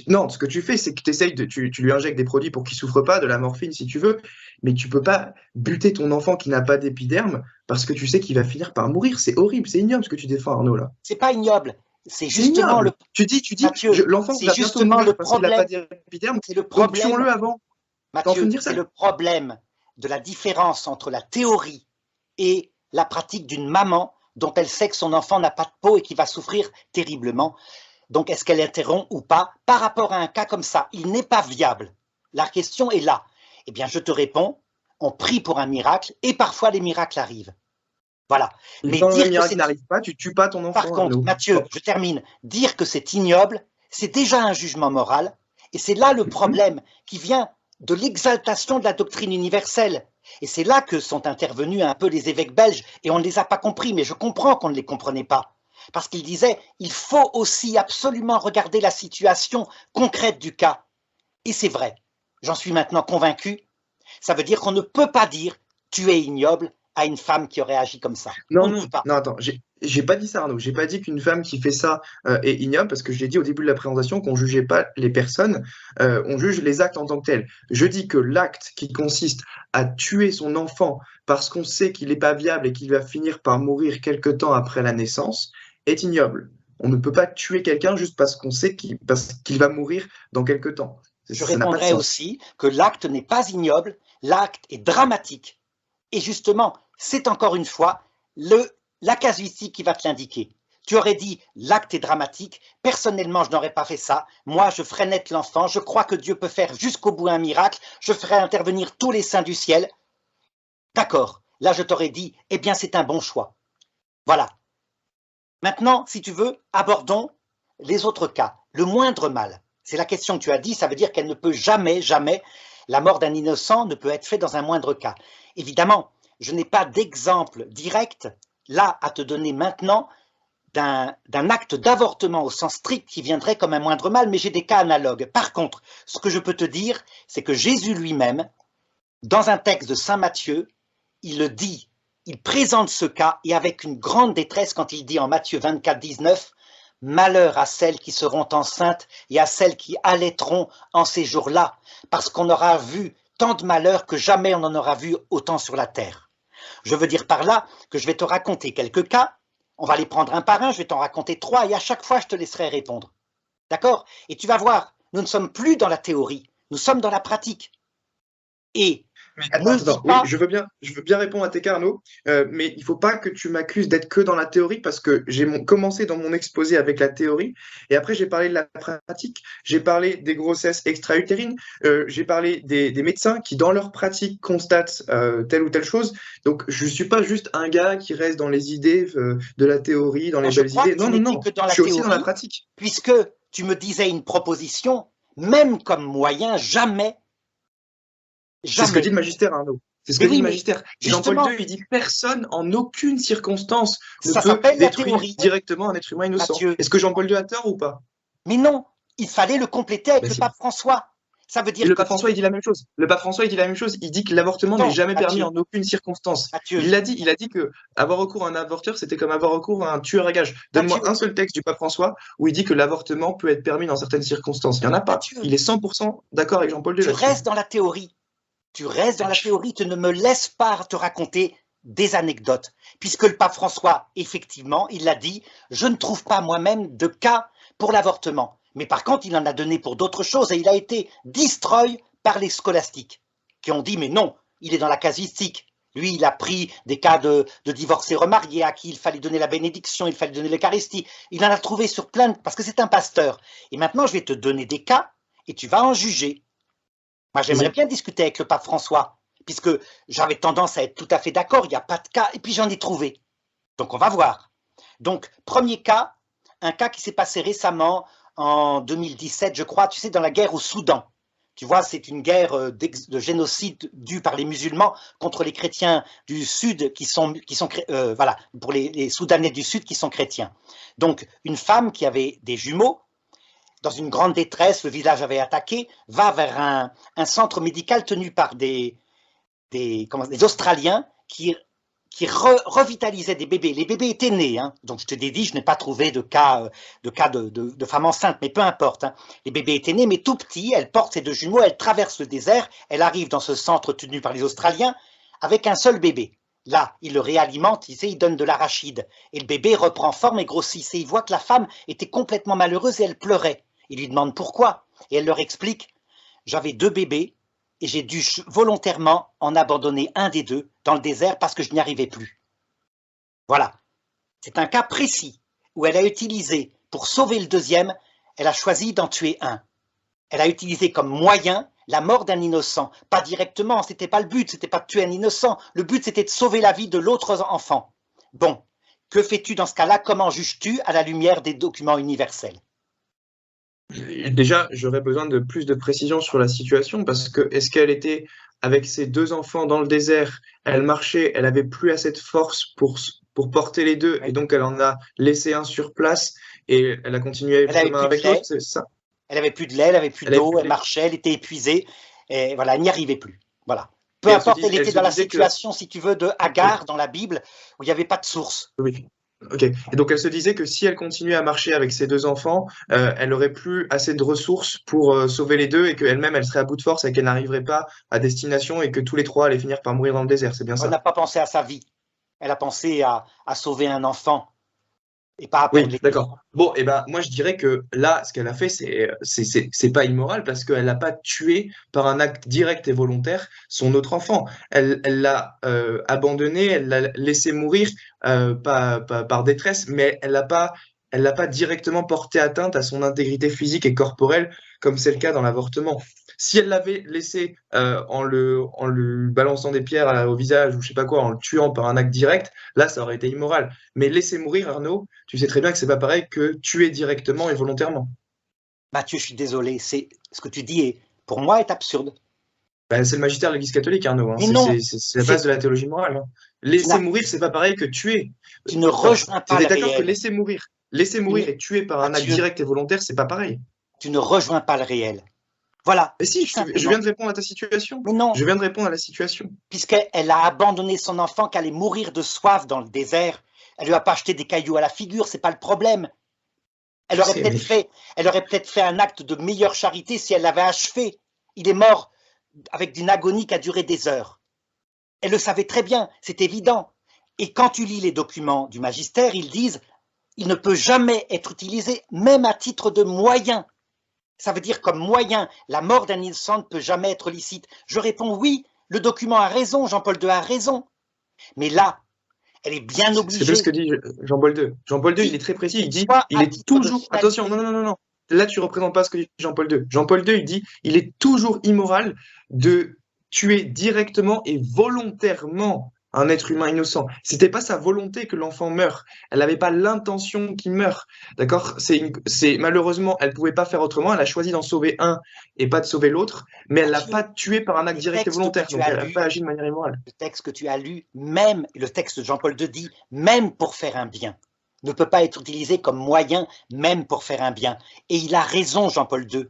Non, ce que tu fais, c'est que tu lui injectes des produits pour qu'il souffre pas, de la morphine si tu veux, mais tu peux pas buter ton enfant qui n'a pas d'épiderme parce que tu sais qu'il va finir par mourir. C'est horrible, c'est ignoble ce que tu défends, Arnaud, là. C'est pas ignoble. C'est C'est justement ignoble. le… Tu dis, Mathieu, l'enfant c'est va bientôt justement le mourir parce qu'il n'a pas problème. d'épiderme, C'est le donc problème, tuons-le avant. T'es en train de Mathieu, dire c'est ça? le problème de la différence entre la théorie et la pratique d'une maman dont elle sait que son enfant n'a pas de peau et qui va souffrir terriblement. Donc, est-ce qu'elle interrompt ou pas par rapport à un cas comme ça? Il n'est pas viable. La question est là. Eh bien, je te réponds, on prie pour un miracle et parfois les miracles arrivent. Voilà. Et Mais quand le dire que miracle c'est… n'arrive pas, tu tues pas ton Par enfant, contre, Arnaud. Mathieu, je termine, dire que c'est ignoble, c'est déjà un jugement moral et c'est là le problème qui vient de l'exaltation de la doctrine universelle. Et c'est là que sont intervenus un peu les évêques belges et on ne les a pas compris, mais je comprends qu'on ne les comprenait pas. Parce qu'ils disaient, il faut aussi absolument regarder la situation concrète du cas. Et c'est vrai, j'en suis maintenant convaincu. Ça veut dire qu'on ne peut pas dire tu es ignoble à une femme qui aurait agi comme ça. On ne peut pas. Non, attends, j'ai pas dit ça, Arnaud. J'ai pas dit qu'une femme qui fait ça est ignoble, parce que je l'ai dit au début de la présentation qu'on jugeait pas les personnes, on juge les actes en tant que tels. Je dis que l'acte qui consiste à tuer son enfant parce qu'on sait qu'il n'est pas viable et qu'il va finir par mourir quelque temps après la naissance est ignoble. On ne peut pas tuer quelqu'un juste parce qu'on sait parce qu'il va mourir dans quelque temps. Je Ça n'a pas de répondrai sens. aussi que l'acte n'est pas ignoble, l'acte est dramatique. Et justement, c'est encore une fois la casuistique qui va te l'indiquer. Tu aurais dit l'acte est dramatique, personnellement je n'aurais pas fait ça, moi je ferais naître l'enfant, je crois que Dieu peut faire jusqu'au bout un miracle, je ferais intervenir tous les saints du ciel. D'accord, là je t'aurais dit, eh bien c'est un bon choix. Voilà. Maintenant, si tu veux, abordons les autres cas. Le moindre mal, c'est la question que tu as dit, ça veut dire qu'elle ne peut jamais, la mort d'un innocent ne peut être faite dans un moindre cas. Évidemment, je n'ai pas d'exemple direct là à te donner maintenant d'un acte d'avortement au sens strict qui viendrait comme un moindre mal, mais j'ai des cas analogues. Par contre, ce que je peux te dire, c'est que Jésus lui-même, dans un texte de Saint Matthieu, il le dit, il présente ce cas et avec une grande détresse quand il dit en Matthieu 24, 19, « Malheur à celles qui seront enceintes et à celles qui allaiteront en ces jours-là, parce qu'on aura vu tant de malheurs que jamais on en aura vu autant sur la terre. » Je veux dire par là que je vais te raconter quelques cas, on va les prendre un par un, je vais t'en raconter 3 et à chaque fois je te laisserai répondre. D'accord? Et tu vas voir, nous ne sommes plus dans la théorie, nous sommes dans la pratique. Et Mais attends, oui, je veux bien répondre à tes cas, Arnaud, mais il faut pas que tu m'accuses d'être que dans la théorie parce que j'ai commencé dans mon exposé avec la théorie et après j'ai parlé de la pratique, j'ai parlé des grossesses extra-utérines, j'ai parlé des médecins qui dans leur pratique constatent telle ou telle chose. Donc je suis pas juste un gars qui reste dans les idées de la théorie, dans les belles idées. Non, que dans je la suis théorie, aussi dans la pratique. Puisque tu me disais une proposition, même comme moyen, jamais. C'est ce que dit le magistère, Arnaud. C'est ce que dit le magistère. Jean-Paul II, il dit personne, en aucune circonstance, ne peut détruire directement un être humain innocent. Est-ce que Jean-Paul II a tort ou pas? Mais non, il fallait le compléter avec le pape François. Ça veut dire le pape François, il dit la même chose. Le pape François, il dit la même chose. Il dit que l'avortement n'est jamais permis en aucune circonstance. Il l'a dit. Il a dit que avoir recours à un avorteur, c'était comme avoir recours à un tueur à gages. Donne-moi un seul texte du pape François où il dit que l'avortement peut être permis dans certaines circonstances. Il n'y en a pas. Il est 100% d'accord avec Jean-Paul II. Tu restes dans la théorie. Tu restes dans la théorie, tu ne me laisses pas te raconter des anecdotes. Puisque le pape François, effectivement, il l'a dit, je ne trouve pas moi-même de cas pour l'avortement. Mais par contre, il en a donné pour d'autres choses et il a été destroy par les scolastiques qui ont dit mais non, il est dans la casuistique. Lui, il a pris des cas de divorcés remariés à qui il fallait donner la bénédiction, il fallait donner l'Eucharistie. Il en a trouvé sur plein de... parce que c'est un pasteur. Et maintenant, je vais te donner des cas et tu vas en juger. Moi, j'aimerais bien discuter avec le pape François, puisque j'avais tendance à être tout à fait d'accord, il n'y a pas de cas, et puis j'en ai trouvé. Donc, on va voir. Donc, premier cas, un cas qui s'est passé récemment en 2017, je crois, tu sais, dans la guerre au Soudan. Tu vois, c'est une guerre de génocide due par les musulmans contre les chrétiens du Sud voilà, pour les Soudanais du Sud qui sont chrétiens. Donc, une femme qui avait des jumeaux, dans une grande détresse, le village avait attaqué, va vers un centre médical tenu par des Australiens qui revitalisaient des bébés. Les bébés étaient nés, hein. Donc je te l'ai dit, je n'ai pas trouvé de cas de femmes enceintes, mais peu importe. Hein. Les bébés étaient nés, mais tout petits, elle porte ses deux jumeaux, elle traverse le désert, elle arrive dans ce centre tenu par les Australiens avec un seul bébé. Là, il le réalimente, il donne de l'arachide. Et le bébé reprend forme et grossit. Et il voit que la femme était complètement malheureuse et elle pleurait. Il lui demande pourquoi. Et elle leur explique, j'avais deux bébés, et j'ai dû volontairement en abandonner un des deux dans le désert parce que je n'y arrivais plus. Voilà. C'est un cas précis où elle a utilisé, pour sauver le deuxième, elle a choisi d'en tuer un. Elle a utilisé comme moyen la mort d'un innocent. Pas directement, c'était pas le but, c'était pas de tuer un innocent. Le but, c'était de sauver la vie de l'autre enfant. Bon, que fais-tu dans ce cas-là? Comment juges-tu à la lumière des documents universels? Déjà, j'aurais besoin de plus de précision sur la situation parce que est-ce qu'elle était avec ses deux enfants dans le désert, elle marchait, elle avait plus assez de force pour porter les deux et donc elle en a laissé un sur place et elle a continué le chemin avec l'autre, c'est ça? Elle avait plus de lait, elle avait plus d'eau, elle marchait, elle était épisée et voilà, elle n'y arrivait plus. Voilà. Peu importe, elle était dans la situation, si tu veux, de Agar dans la Bible où il n'y avait pas de source. Oui. Ok. Et donc elle se disait que si elle continuait à marcher avec ses deux enfants, elle aurait plus assez de ressources pour sauver les deux et qu'elle-même elle serait à bout de force et qu'elle n'arriverait pas à destination et que tous les trois allaient finir par mourir dans le désert. C'est bien ça? Elle n'a pas pensé à sa vie. Elle a pensé à sauver un enfant et pas à Oui, perdre les... d'accord. Bon, et ben moi je dirais que là, ce qu'elle a fait, c'est pas immoral parce qu'elle n'a pas tué par un acte direct et volontaire son autre enfant. Elle l'a abandonné, elle l'a laissé mourir par détresse, mais elle l'a pas directement porté atteinte à son intégrité physique et corporelle comme c'est le cas dans l'avortement. Si elle l'avait laissé en le balançant des pierres au visage ou je sais pas quoi, en le tuant par un acte direct, là ça aurait été immoral. Mais laisser mourir Arnaud, tu sais très bien que c'est pas pareil que tuer directement et volontairement. Mathieu, je suis désolé, ce que tu dis pour moi est absurde. Ben, c'est le magistère de l'Église catholique, Arnaud. Hein. C'est la base de la théologie morale. Hein. Laisser mourir, c'est pas pareil que tuer. Tu ne rejoins pas le réel. Tu es d'accord que laisser mourir et tuer par un acte direct et volontaire, c'est pas pareil. Tu ne rejoins pas le réel. Voilà. Mais si, je viens de répondre à ta situation. Mais non. Je viens de répondre à la situation. Puisqu'elle a abandonné son enfant qui allait mourir de soif dans le désert. Elle lui a pas acheté des cailloux à la figure, c'est pas le problème. Elle aurait peut-être fait un acte de meilleure charité si elle l'avait achevé. Il est mort avec une agonie qui a duré des heures. Elle le savait très bien, c'est évident. Et quand tu lis les documents du magistère, ils disent il ne peut jamais être utilisé, même à titre de moyen. Ça veut dire comme moyen, la mort d'un innocent ne peut jamais être licite. Je réponds oui, le document a raison, Jean-Paul II a raison. Mais là, elle est bien obligée. C'est ce que dit Jean-Paul II. Jean-Paul II, il est très précis, il dit il est toujours... Attention, non. Là, tu ne représentes pas ce que dit Jean-Paul II. Jean-Paul II, il dit il est toujours immoral de tuer directement et volontairement un être humain innocent. C'était pas sa volonté que l'enfant meure. Elle n'avait pas l'intention qu'il meure. D'accord? Malheureusement, elle pouvait pas faire autrement. Elle a choisi d'en sauver un et pas de sauver l'autre, mais elle l'a pas tué par un acte direct et volontaire. Donc elle n'a pas agi de manière immorale. Le texte que tu as lu, même le texte de Jean-Paul II dit, même pour faire un bien, ne peut pas être utilisé comme moyen, même pour faire un bien. Et il a raison, Jean-Paul II.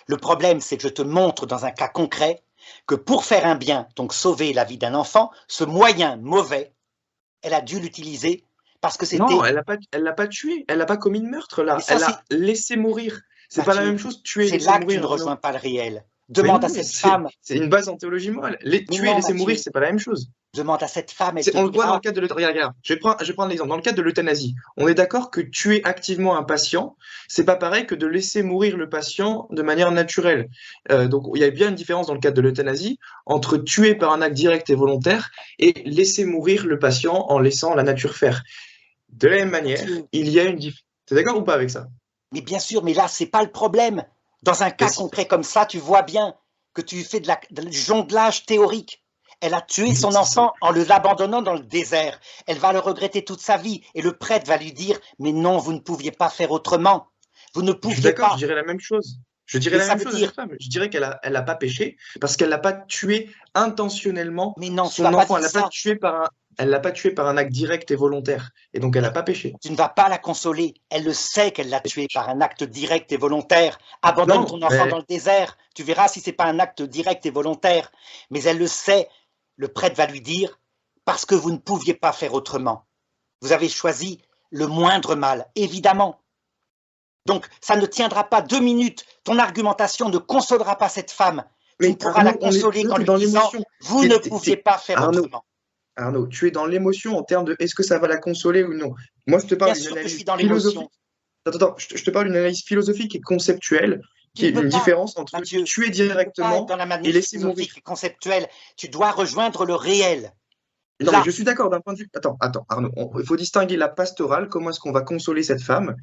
Le problème, c'est que je te montre dans un cas concret que pour faire un bien, donc sauver la vie d'un enfant, ce moyen mauvais, elle a dû l'utiliser parce que c'était... Non, elle l'a pas tué, elle n'a pas commis de meurtre là, elle a laissé mourir. C'est pas la même chose, tuer et c'est laisser là mourir. Que tu ne rejoins pas le réel. Mais Demande non, à mais cette femme, c'est une base en théologie morale. mais Tuer et non, laisser mourir, Mathieu, c'est pas la même chose. demande à cette femme, elle te On le voit dans le dira, cadre de l'euthanasie. Regarde, regarde. Je vais prendre l'exemple. Dans le cadre de l'euthanasie, on est d'accord que tuer activement un patient, c'est pas pareil que de laisser mourir le patient de manière naturelle. Donc, il y a bien une différence dans le cadre de l'euthanasie entre tuer par un acte direct et volontaire et laisser mourir le patient en laissant la nature faire. De la même manière, Mathieu, il y a une différence. T'es d'accord ou pas avec ça? mais bien sûr, mais là, c'est pas le problème. Dans un Mais cas si, concret comme ça, tu vois bien que tu fais du jonglage théorique. Elle a tué son enfant en l'abandonnant dans le désert. Elle va le regretter toute sa vie. Et le prêtre va lui dire, mais non, vous ne pouviez pas faire autrement. Vous ne je suis pouviez d'accord, je pas. dirais la même chose. Je dirais Mais la ça même veut chose à dire, cette femme. Je dirais elle a pas péché parce qu'elle n'a pas tué intentionnellement mais non, tu son vas pas enfant. dire ça. Elle l'a pas tué par un acte direct et volontaire. Et donc, elle n'a pas péché. Tu ne vas pas la consoler. Elle le sait qu'elle l'a tué par un acte direct et volontaire. Abandonne Non, ton enfant dans mais le désert. Tu verras si c'est pas un acte direct et volontaire. Mais elle le sait. Le prêtre va lui dire, parce que vous ne pouviez pas faire autrement. Vous avez choisi le moindre mal, évidemment. Donc, ça ne tiendra pas 2 minutes. Ton argumentation ne consolera pas cette femme. Tu ne Mais pourras la Arnaud, consoler toi, qu'en t'es lui dans disant, l'émotion. vous ne pouviez pas faire Arnaud, autrement. Arnaud, tu es dans l'émotion en termes de est-ce que ça va la consoler ou non. Moi, je te Bien parle d'une sûr que je analyse suis dans l'émotion. philosophique. Attends, je te parle d'une analyse philosophique et conceptuelle, Tu qui ne est peux une pas, différence entre Mathieu, tuer tu ne peux pas être directement dans la et manif laisser mourir. philosophique et conceptuelle. Tu dois rejoindre le réel. Non, mais Là, je suis d'accord d'un point de vue. Attends, Arnaud, il faut distinguer la pastorale, comment est-ce qu'on va consoler cette femme,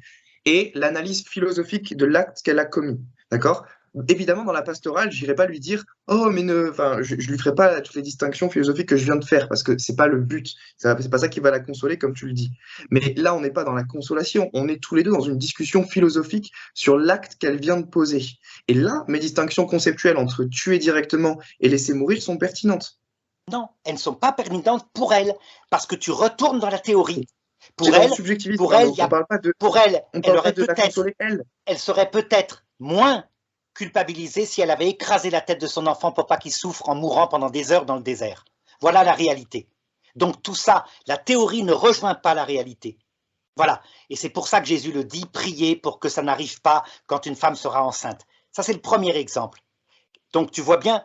et l'analyse philosophique de l'acte qu'elle a commis. D'accord? Évidemment, dans la pastorale, j'irai pas lui dire, oh, mais ne, enfin, je lui ferai pas toutes les distinctions philosophiques que je viens de faire, parce que c'est pas le but. C'est pas ça qui va la consoler, comme tu le dis. Mais là, on n'est pas dans la consolation. On est tous les deux dans une discussion philosophique sur l'acte qu'elle vient de poser. Et là, mes distinctions conceptuelles entre tuer directement et laisser mourir sont pertinentes. non, elles ne sont pas pertinentes pour elle, parce que tu retournes dans la théorie. C'est Pour dans le elle, subjectivisme, pour elle, Arnaud. On elle parle pas aurait de la peut-être, consoler elle. elle serait peut-être moins culpabilisée si elle avait écrasé la tête de son enfant pour pas qu'il souffre en mourant pendant des heures dans le désert. Voilà la réalité. Donc tout ça, la théorie ne rejoint pas la réalité. Voilà. Et c'est pour ça que Jésus le dit, priez pour que ça n'arrive pas quand une femme sera enceinte. Ça, c'est le premier exemple. Donc tu vois bien,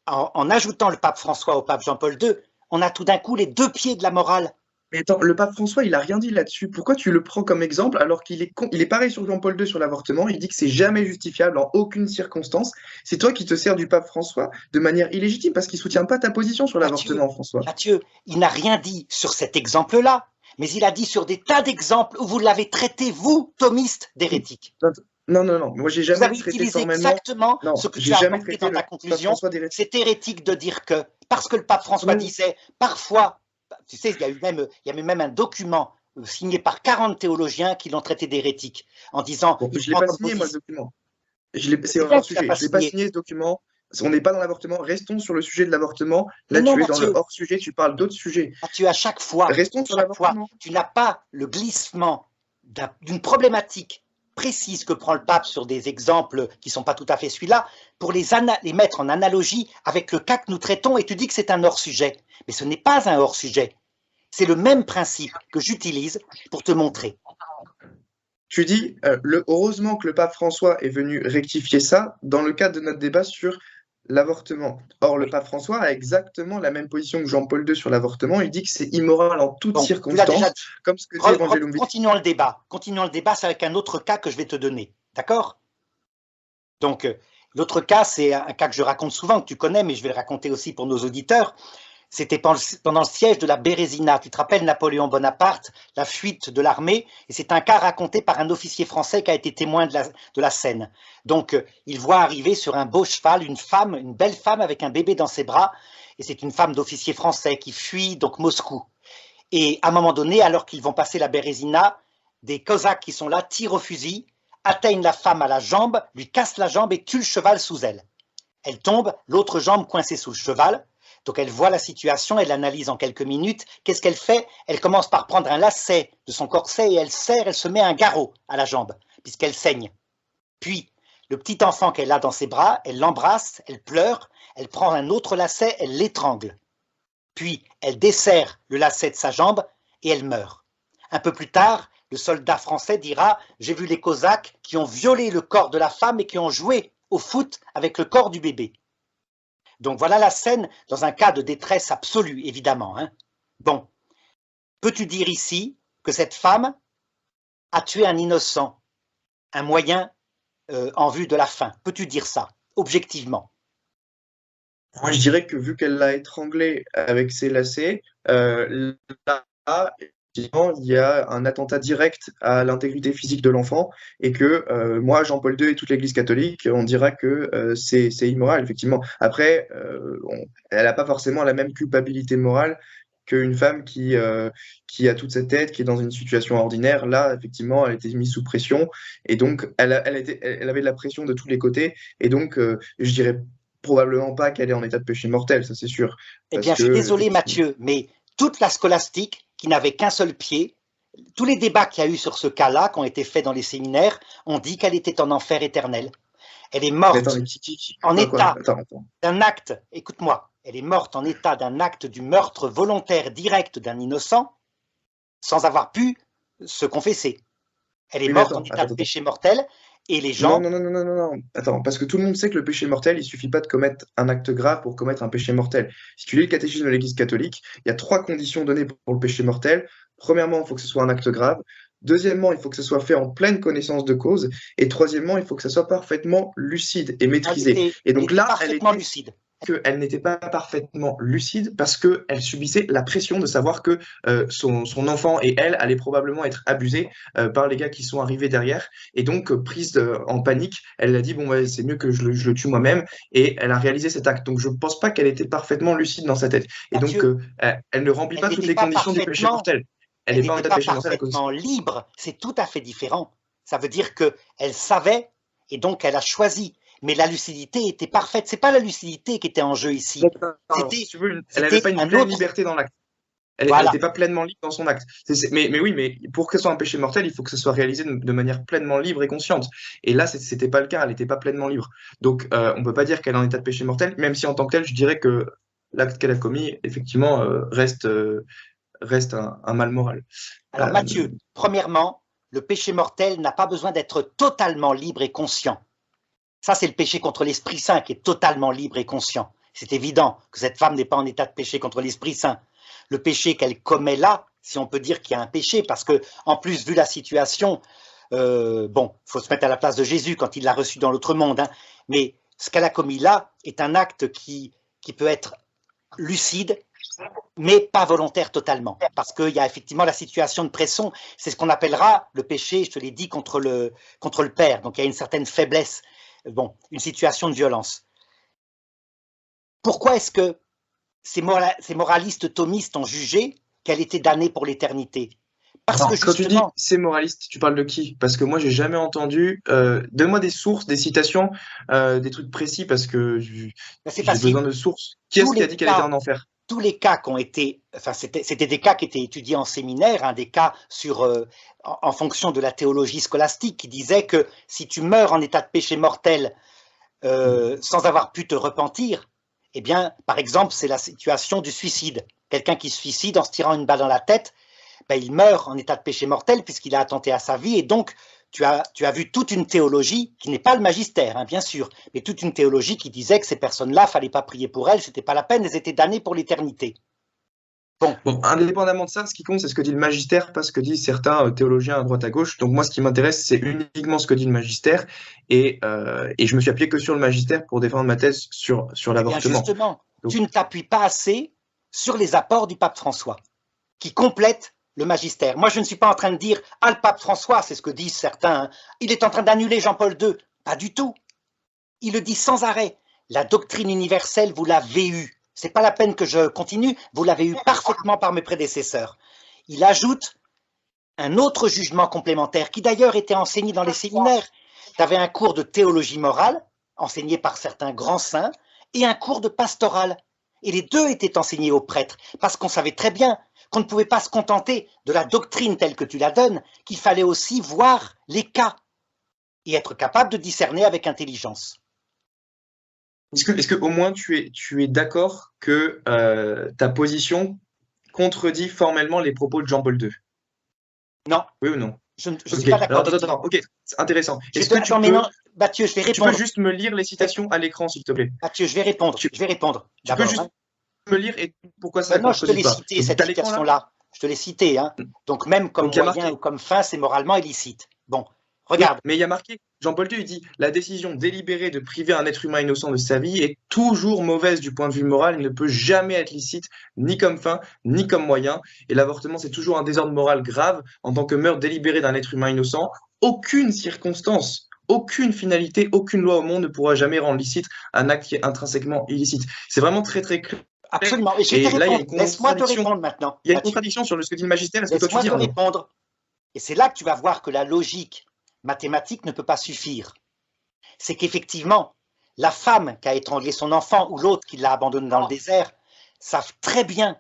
en ajoutant le pape François au pape Jean-Paul II, on a tout d'un coup les deux pieds de la morale. Mais attends, le pape François, il a rien dit là-dessus. Pourquoi tu le prends comme exemple alors il est pareil sur Jean-Paul II sur l'avortement, il dit que c'est jamais justifiable en aucune circonstance. C'est toi qui te sers du pape François de manière illégitime parce qu'il soutient pas ta position sur Mathieu, l'avortement, François. Mathieu, il n'a rien dit sur cet exemple-là, mais il a dit sur des tas d'exemples où vous l'avez traité, vous, thomiste, d'hérétique. Non, non, non. Moi, j'ai Vous jamais avez traité utilisé formellement. exactement Non, ce que tu j'ai as jamais apporté traité dans le ta pape conclusion. François d'hérétique. C'est hérétique de dire que, parce que le pape François Non, disait, parfois, tu sais, il y a même un document signé par 40 théologiens qui l'ont traité d'hérétique, en disant, bon, il je l'ai prend pas comme signé, moi, le position. document. C'est C'est bien hors que tu l'as sujet. pas Je l'ai pas signé. signé ce document. On n'est pas dans l'avortement. Restons sur le sujet de l'avortement. Mais Là, non, tu es dans le Mathieu, hors sujet. Tu parles d'autres sujets. Mathieu, Restons à sur chaque fois, l'avortement. tu n'as pas le glissement d'une problématique précise que prend le pape sur des exemples qui ne sont pas tout à fait celui-là, pour les mettre en analogie avec le cas que nous traitons, et tu dis que c'est un hors-sujet. Mais ce n'est pas un hors-sujet. C'est le même principe que j'utilise pour te montrer. Tu dis, heureusement que le pape François est venu rectifier ça dans le cadre de notre débat sur l'avortement. Or, le Oui. pape François a exactement la même position que Jean-Paul II sur l'avortement. Il dit que c'est immoral en toutes Bon, tu l'as déjà circonstances, dit. comme ce que dit Evangelium Vitae. Continuons le débat. Continuons le débat, c'est avec un autre cas que je vais te donner. D'accord? Donc, l'autre cas, c'est un cas que je raconte souvent, que tu connais, mais je vais le raconter aussi pour nos auditeurs. C'était pendant le siège de la Bérésina. Tu te rappelles Napoléon Bonaparte, la fuite de l'armée, et c'est un cas raconté par un officier français qui a été témoin de la scène. Donc, il voit arriver sur un beau cheval une belle femme avec un bébé dans ses bras, et c'est une femme d'officier français qui fuit donc Moscou. Et à un moment donné, alors qu'ils vont passer la Bérésina, des Cosaques qui sont là tirent au fusil, atteignent la femme à la jambe, lui cassent la jambe et tuent le cheval sous elle. Elle tombe, l'autre jambe coincée sous le cheval. Donc elle voit la situation, elle l'analyse en quelques minutes. Qu'est-ce qu'elle fait? Elle commence par prendre un lacet de son corset et elle serre, elle se met un garrot à la jambe, puisqu'elle saigne. Puis, le petit enfant qu'elle a dans ses bras, elle l'embrasse, elle pleure, elle prend un autre lacet, elle l'étrangle. Puis, elle desserre le lacet de sa jambe et elle meurt. Un peu plus tard, le soldat français dira « J'ai vu les Cosaques qui ont violé le corps de la femme et qui ont joué au foot avec le corps du bébé. Donc voilà la scène dans un cas de détresse absolue, évidemment. Hein. Bon, peux-tu dire ici que cette femme a tué un innocent, un moyen en vue de la fin? Peux-tu dire ça, objectivement? Moi, je dirais que vu qu'elle l'a étranglé avec ses lacets, là, effectivement, il y a un attentat direct à l'intégrité physique de l'enfant et que moi, Jean-Paul II et toute l'Église catholique, on dira que c'est immoral, effectivement. Après, elle n'a pas forcément la même culpabilité morale qu'une femme qui a toute sa tête, qui est dans une situation ordinaire. Là, effectivement, elle était mise sous pression et donc elle avait de la pression de tous les côtés. Et donc, je dirais probablement pas qu'elle est en état de péché mortel, ça c'est sûr. Eh Parce bien, je suis que, désolé, effectivement, Mathieu, mais toute la scolastique, qui n'avait qu'un seul pied, tous les débats qu'il y a eu sur ce cas-là, qui ont été faits dans les séminaires, ont dit qu'elle était en enfer éternel. Elle est mais attends, morte mais en quoi? état Attends. d'un acte, écoute-moi, elle est morte en état d'un acte du meurtre volontaire direct d'un innocent, sans avoir pu se confesser. Elle est Oui, mais morte en état de péché mortel, et les Non, gens, non, non, non, non, non, non. Attends, parce que tout le monde sait que le péché mortel, il suffit pas de commettre un acte grave pour commettre un péché mortel. Si tu lis le catéchisme de l'Église catholique, il y a 3 conditions données pour le péché mortel. Premièrement, il faut que ce soit un acte grave. Deuxièmement, il faut que ce soit fait en pleine connaissance de cause. Et troisièmement, il faut que ce soit parfaitement lucide et maîtrisé. Et elle donc était là, parfaitement lucide. qu'elle n'était pas parfaitement lucide parce qu'elle subissait la pression de savoir que son enfant et elle allaient probablement être abusés par les gars qui sont arrivés derrière. Et donc, prise en panique, elle a dit, bon, ouais, c'est mieux que je le tue moi-même. Et elle a réalisé cet acte. Donc, je ne pense pas qu'elle était parfaitement lucide dans sa tête. Et donc, Mathieu, elle ne remplit elle pas toutes n'était les pas conditions du péché parfaitement, mortel. Elle elle n'est pas en n'était état de pas péché mortel à cause de ça. parfaitement libre, c'est tout à fait différent. Ça veut dire qu'elle savait et donc elle a choisi. Mais la lucidité était parfaite. C'est pas la lucidité qui était en jeu ici. D'accord. Si tu veux, elle n'avait C'était pas une un pleine autre. liberté dans l'acte. Elle Voilà. n'était pas pleinement libre dans son acte. Mais oui, mais pour que ce soit un péché mortel, il faut que ce soit réalisé de manière pleinement libre et consciente. Et là, c'était pas le cas, elle n'était pas pleinement libre. Donc, on ne peut pas dire qu'elle est en état de péché mortel, même si en tant que tel, je dirais que l'acte qu'elle a commis, effectivement, reste un mal moral. Alors Euh, Mathieu, premièrement, le péché mortel n'a pas besoin d'être totalement libre et conscient. Ça, c'est le péché contre l'Esprit Saint qui est totalement libre et conscient. C'est évident que cette femme n'est pas en état de péché contre l'Esprit Saint. Le péché qu'elle commet là, si on peut dire qu'il y a un péché, parce que en plus, vu la situation, bon, il faut se mettre à la place de Jésus quand il l'a reçu dans l'autre monde, hein, mais ce qu'elle a commis là est un acte qui peut être lucide, mais pas volontaire totalement, parce qu'il y a effectivement la situation de pression, c'est ce qu'on appellera le péché, je te l'ai dit, contre le Père, donc il y a une certaine faiblesse, bon, une situation de violence. Pourquoi est-ce que ces moralistes thomistes ont jugé qu'elle était damnée pour l'éternité? Parce que Quand tu dis justement, c'est moraliste, tu parles de qui? Parce que moi, j'ai jamais entendu. Donne-moi des sources, des citations, des trucs précis, parce que c'est j'ai besoin facile, de sources. Qui tous est-ce qui a les dit qu'elle était cas en enfer? tous les cas qui ont été, enfin c'était des cas qui étaient étudiés en séminaire, hein, des cas sur, en fonction de la théologie scolastique, qui disaient que si tu meurs en état de péché mortel sans avoir pu te repentir, eh bien, par exemple, c'est la situation du suicide. Quelqu'un qui se suicide en se tirant une balle dans la tête, ben, il meurt en état de péché mortel puisqu'il a attenté à sa vie, et donc tu as vu toute une théologie qui n'est pas le magistère, hein, bien sûr, mais toute une théologie qui disait que ces personnes-là, fallait pas prier pour elles, c'était pas la peine, elles étaient damnées pour l'éternité. Bon, Bon, indépendamment de ça, ce qui compte, c'est ce que dit le magistère, pas ce que disent certains théologiens à droite à gauche. Donc moi, ce qui m'intéresse, c'est uniquement ce que dit le magistère, et je me suis appuyé que sur le magistère pour défendre ma thèse sur eh bien l'avortement. justement, Donc, tu ne t'appuies pas assez sur les apports du pape François, qui complètent le magistère. Moi, je ne suis pas en train de dire « Ah, le pape François », c'est ce que disent certains, hein, il est en train d'annuler Jean-Paul II. Pas du tout. Il le dit sans arrêt. La doctrine universelle, vous l'avez eue. C'est pas la peine que je continue, vous l'avez eue parfaitement par mes prédécesseurs. Il ajoute un autre jugement complémentaire, qui d'ailleurs était enseigné dans les séminaires. Tu avais un cours de théologie morale, enseigné par certains grands saints, et un cours de pastoral. Et les deux étaient enseignés aux prêtres, parce qu'on savait très bien qu'on ne pouvait pas se contenter de la doctrine telle que tu la donnes, qu'il fallait aussi voir les cas et être capable de discerner avec intelligence. est-ce que au moins tu es d'accord que ta position contredit formellement les propos de Jean-Paul II? Non, Oui ou non? Je ne suis Ok, pas alors d'accord du tout. attends, ok, c'est intéressant. Est-ce que Attends, mais non, Mathieu, je vais tu peux répondre. juste me lire les citations à l'écran, s'il te plaît? Mathieu, je vais répondre. Tu, Je vais répondre tu peux d'abord. juste me lire et pourquoi ça Ben ne non, je te contredit l'ai pas. cité, Donc, tu cette as l'écran là? citation-là. Je te l'ai citée. Hein. Donc, même comme Donc, il y a moyen marqué. ou comme fin, c'est moralement illicite. Bon, Oui, regarde. mais il y a marqué, Jean-Paul II il dit, la décision délibérée de priver un être humain innocent de sa vie est toujours mauvaise du point de vue moral, il ne peut jamais être licite, ni comme fin, ni comme moyen, et l'avortement, c'est toujours un désordre moral grave, en tant que meurtre délibéré d'un être humain innocent, aucune circonstance, aucune finalité, aucune loi au monde ne pourra jamais rendre licite un acte qui est intrinsèquement illicite. C'est vraiment très très clair, Absolument. Et je vais te et là, il y a répondre. une Laisse-moi te contradiction, répondre maintenant, il y a une Mathieu. contradiction sur ce que dit le magistère et ce que toi tu Laisse-moi dis, te Arnaud. répondre. Et c'est là que tu vas voir que la logique mathématique ne peut pas suffire. C'est qu'effectivement, la femme qui a étranglé son enfant ou l'autre qui l'a abandonné dans le désert savent très bien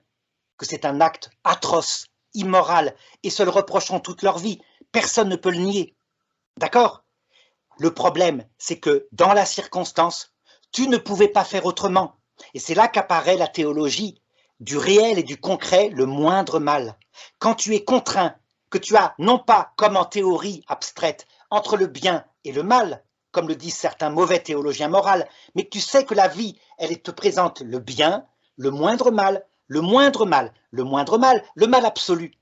que c'est un acte atroce, immoral, et se le reprocheront toute leur vie. Personne ne peut le nier. D'accord? Le problème, c'est que dans la circonstance, tu ne pouvais pas faire autrement. Et c'est là qu'apparaît la théologie du réel et du concret, le moindre mal. Quand tu es contraint, que tu as, non pas comme en théorie abstraite, entre le bien et le mal, comme le disent certains mauvais théologiens moraux, mais que tu sais que la vie, elle te présente le bien, le moindre mal, le moindre mal, le moindre mal, le mal absolu.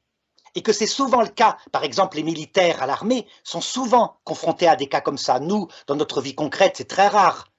Et que c'est souvent le cas. Par exemple, les militaires à l'armée sont souvent confrontés à des cas comme ça. Nous, dans notre vie concrète, c'est très rare.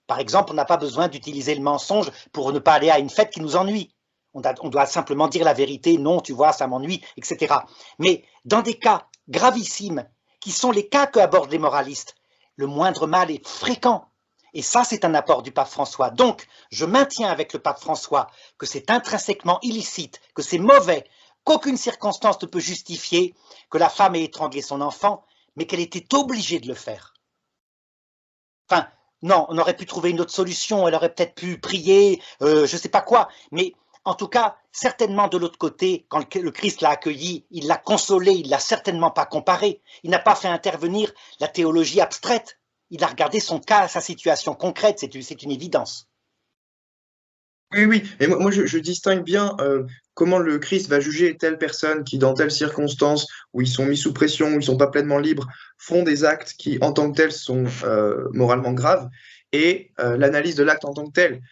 Par exemple, on n'a pas besoin d'utiliser le mensonge pour ne pas aller à une fête qui nous ennuie. On doit simplement dire la vérité, non, tu vois, ça m'ennuie, etc. Mais dans des cas gravissimes, qui sont les cas qu'abordent les moralistes, le moindre mal est fréquent. Et ça, c'est un apport du pape François. Donc, je maintiens avec le pape François que c'est intrinsèquement illicite, que c'est mauvais, qu'aucune circonstance ne peut justifier que la femme ait étranglé son enfant, mais qu'elle était obligée de le faire. Enfin, non, on aurait pu trouver une autre solution, elle aurait peut-être pu prier, je ne sais pas quoi, mais en tout cas, certainement de l'autre côté, quand le Christ l'a accueilli, il l'a consolé, il ne l'a certainement pas comparé, il n'a pas fait intervenir la théologie abstraite, il a regardé son cas, sa situation concrète, c'est une évidence. Oui, oui, et moi je distingue bien comment le Christ va juger telle personne qui, dans telle circonstance, où ils sont mis sous pression, où ils ne sont pas pleinement libres, font des actes qui, en tant que tels, sont moralement graves, et l'analyse de l'acte en tant que tel.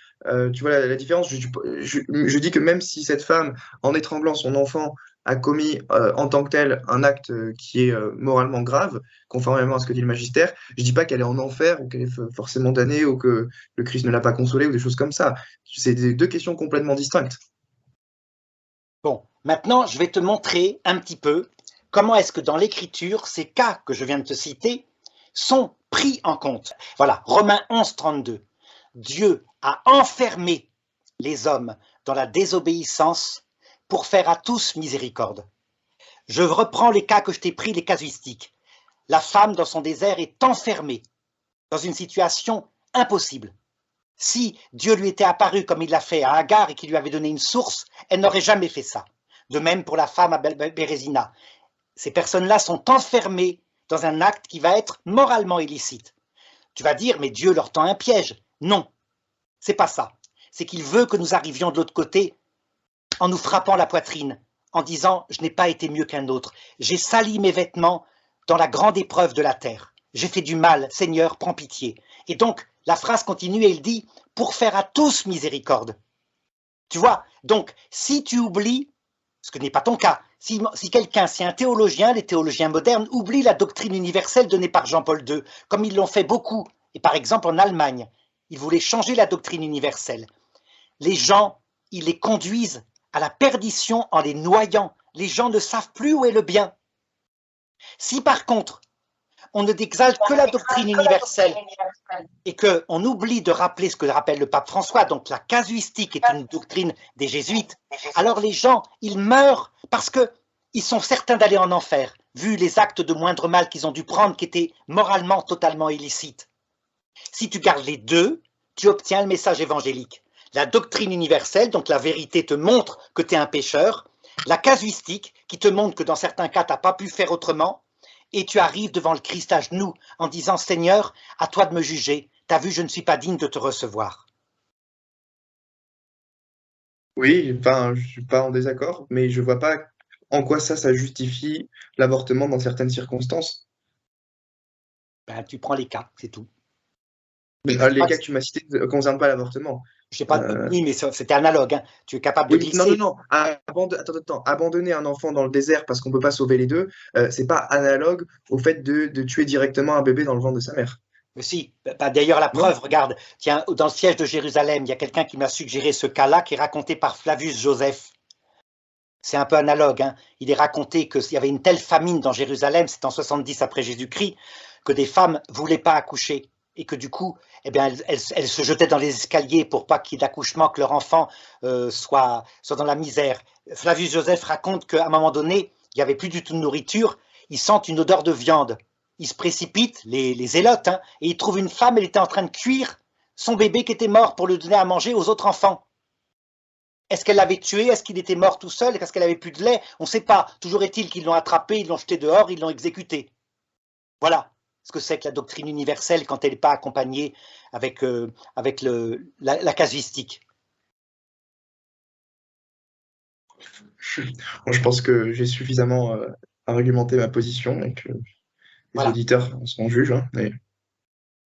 Tu vois la différence? Je dis que même si cette femme, en étranglant son enfant, a commis en tant que tel un acte qui est moralement grave, conformément à ce que dit le magistère, je dis pas qu'elle est en enfer ou qu'elle est forcément damnée ou que le Christ ne l'a pas consolée ou des choses comme ça. C'est deux questions complètement distinctes. Bon, maintenant, je vais te montrer un petit peu comment est-ce que dans l'Écriture, ces cas que je viens de te citer sont pris en compte. Voilà, Romains 11, 32. Dieu a enfermé les hommes dans la désobéissance pour faire à tous miséricorde. Je reprends les cas que je t'ai pris, les casuistiques. La femme dans son désert est enfermée dans une situation impossible. Si Dieu lui était apparu comme il l'a fait à Agar et qu'il lui avait donné une source, elle n'aurait jamais fait ça. De même pour la femme à Bérésina. Ces personnes-là sont enfermées dans un acte qui va être moralement illicite. Tu vas dire, mais Dieu leur tend un piège. Non, c'est pas ça. C'est qu'il veut que nous arrivions de l'autre côté en nous frappant la poitrine, en disant, je n'ai pas été mieux qu'un autre. J'ai sali mes vêtements dans la grande épreuve de la terre. J'ai fait du mal, Seigneur, prends pitié. Et donc, la phrase continue et il dit, pour faire à tous miséricorde. Tu vois, donc, si tu oublies, ce que n'est pas ton cas, si un théologien, les théologiens modernes, oublie la doctrine universelle donnée par Jean-Paul II, comme ils l'ont fait beaucoup, et par exemple en Allemagne, ils voulaient changer la doctrine universelle. Les gens, ils les conduisent à la perdition en les noyant. Les gens ne savent plus où est le bien. Si par contre, on ne exalte que la doctrine universelle et qu'on oublie de rappeler ce que rappelle le pape François, donc la casuistique est une doctrine des jésuites, alors les gens, ils meurent parce qu'ils sont certains d'aller en enfer, vu les actes de moindre mal qu'ils ont dû prendre qui étaient moralement totalement illicites. Si tu gardes les deux, tu obtiens le message évangélique. La doctrine universelle, donc la vérité te montre que tu es un pécheur, la casuistique qui te montre que dans certains cas, tu n'as pas pu faire autrement, et tu arrives devant le Christ à genoux en disant « Seigneur, à toi de me juger, t'as vu, je ne suis pas digne de te recevoir. » Oui, enfin, je suis pas en désaccord, mais je vois pas en quoi ça justifie l'avortement dans certaines circonstances. Ben, tu prends les cas, c'est tout. Mais, Je sais les pas, cas que tu m'as cités ne concernent pas l'avortement. je sais pas, Euh, oui, mais c'était analogue, hein. Tu es capable de Oui, non, non, glisser. non. Attends. Abandonner un enfant dans le désert parce qu'on ne peut pas sauver les deux, c'est pas analogue au fait de tuer directement un bébé dans le ventre de sa mère. Mais si, bah, d'ailleurs la Non? preuve, regarde, tiens, dans le siège de Jérusalem, il y a quelqu'un qui m'a suggéré ce cas-là qui est raconté par Flavius Joseph. C'est un peu analogue, hein. Il est raconté qu'il y avait une telle famine dans Jérusalem, c'est en 70 après Jésus-Christ, que des femmes ne voulaient pas accoucher et que du coup, eh bien, elles se jetaient dans les escaliers pour pas qu'il y ait d'accouchement, que leur enfant soit dans la misère. Flavius Joseph raconte qu'à un moment donné, il n'y avait plus du tout de nourriture, ils sentent une odeur de viande. Ils se précipitent, les zélotes, hein, et ils trouvent une femme, elle était en train de cuire son bébé qui était mort pour le donner à manger aux autres enfants. Est-ce qu'elle l'avait tué? Est-ce qu'il était mort tout seul? Est-ce qu'elle avait plus de lait? On ne sait pas. Toujours est-il qu'ils l'ont attrapé, ils l'ont jeté dehors, ils l'ont exécuté. Voilà ce que c'est que la doctrine universelle quand elle n'est pas accompagnée avec la casuistique. Bon, je pense que j'ai suffisamment argumenté ma position et que les Voilà, auditeurs en seront juges. Hein, mais...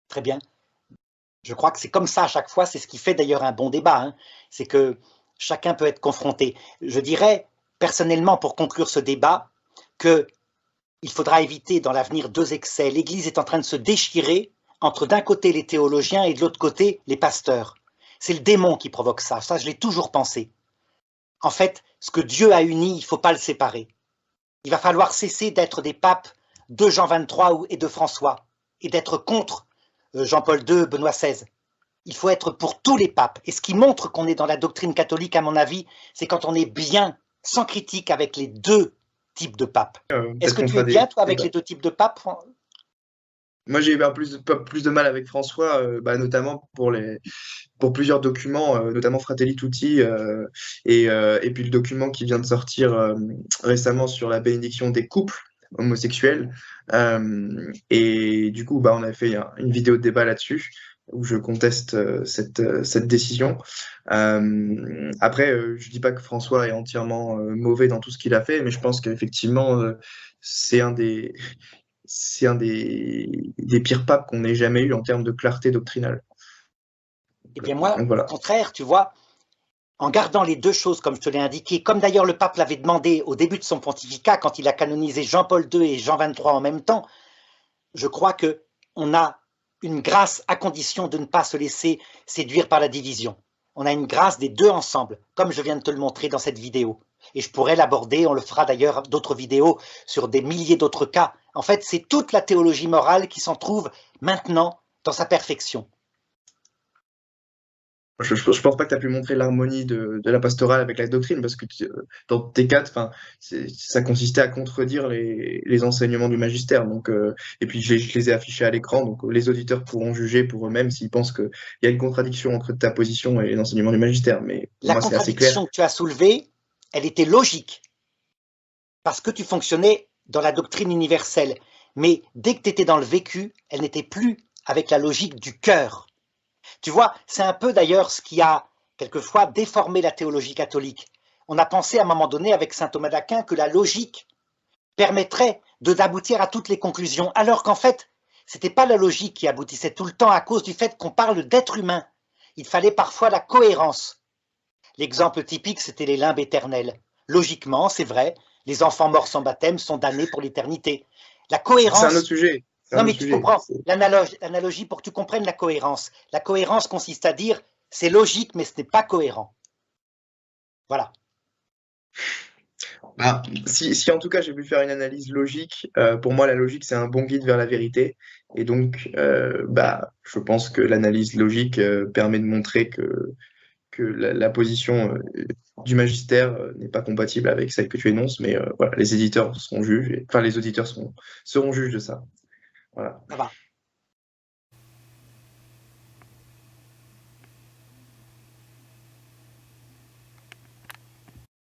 très bien. Je crois que c'est comme ça à chaque fois, c'est ce qui fait d'ailleurs un bon débat, hein. C'est que chacun peut être confronté. Je dirais personnellement, pour conclure ce débat, qu'il faudra éviter dans l'avenir deux excès. L'Église est en train de se déchirer entre d'un côté les théologiens et de l'autre côté les pasteurs. C'est le démon qui provoque ça, ça je l'ai toujours pensé. En fait, ce que Dieu a uni, il ne faut pas le séparer. Il va falloir cesser d'être des papes de Jean XXIII et de François et d'être contre Jean-Paul II, Benoît XVI. Il faut être pour tous les papes. Et ce qui montre qu'on est dans la doctrine catholique, à mon avis, c'est quand on est bien, sans critique, avec les deux types de papes. Est-ce peut-être que qu'on tu es fera bien, toi, avec débats. les deux types de papes? Moi, j'ai eu plus de mal avec François, notamment pour plusieurs documents, notamment Fratelli Tutti, et puis le document qui vient de sortir récemment sur la bénédiction des couples homosexuels. Et du coup, on a fait une vidéo de débat là-dessus où je conteste cette décision. Après, je dis pas que François est entièrement mauvais dans tout ce qu'il a fait, mais je pense qu'effectivement, c'est un des pires papes qu'on ait jamais eu en termes de clarté doctrinale. Eh bien moi, Donc au voilà. contraire, tu vois, en gardant les deux choses comme je te l'ai indiqué, comme d'ailleurs le pape l'avait demandé au début de son pontificat, quand il a canonisé Jean-Paul II et Jean XXIII en même temps, je crois qu'on a une grâce à condition de ne pas se laisser séduire par la division. On a une grâce des deux ensemble, comme je viens de te le montrer dans cette vidéo. Et je pourrais l'aborder, on le fera d'ailleurs d'autres vidéos sur des milliers d'autres cas. En fait, c'est toute la théologie morale qui s'en trouve maintenant dans sa perfection. Je pense pas que tu as pu montrer l'harmonie de la pastorale avec la doctrine, parce que dans tes quatre, ça consistait à contredire les enseignements du magistère. Donc, et puis je les ai affichés à l'écran, donc les auditeurs pourront juger pour eux-mêmes s'ils pensent qu'il y a une contradiction entre ta position et les enseignements du magistère. Mais pour La moi, c'est assez clair. contradiction que tu as soulevée, elle était logique, parce que tu fonctionnais dans la doctrine universelle. Mais dès que tu étais dans le vécu, elle n'était plus avec la logique du cœur. Tu vois, c'est un peu d'ailleurs ce qui a quelquefois déformé la théologie catholique. On a pensé à un moment donné avec saint Thomas d'Aquin que la logique permettrait d'aboutir à toutes les conclusions, alors qu'en fait, ce n'était pas la logique qui aboutissait tout le temps à cause du fait qu'on parle d'être humain. Il fallait parfois la cohérence. L'exemple typique, c'était les limbes éternelles. Logiquement, c'est vrai, les enfants morts sans baptême sont damnés pour l'éternité. La C'est un autre cohérence. sujet. C'est Non, un mais autre tu sujet. comprends l'analogie pour que tu comprennes la cohérence. La cohérence consiste à dire c'est logique, mais ce n'est pas cohérent. Voilà. Si en tout cas j'ai pu faire une analyse logique, pour moi la logique c'est un bon guide vers la vérité. Et donc, je pense que l'analyse logique permet de montrer que la position du magistère n'est pas compatible avec celle que tu énonces, mais voilà, les éditeurs seront juges, enfin les auditeurs seront juges de ça. Voilà. Ça va.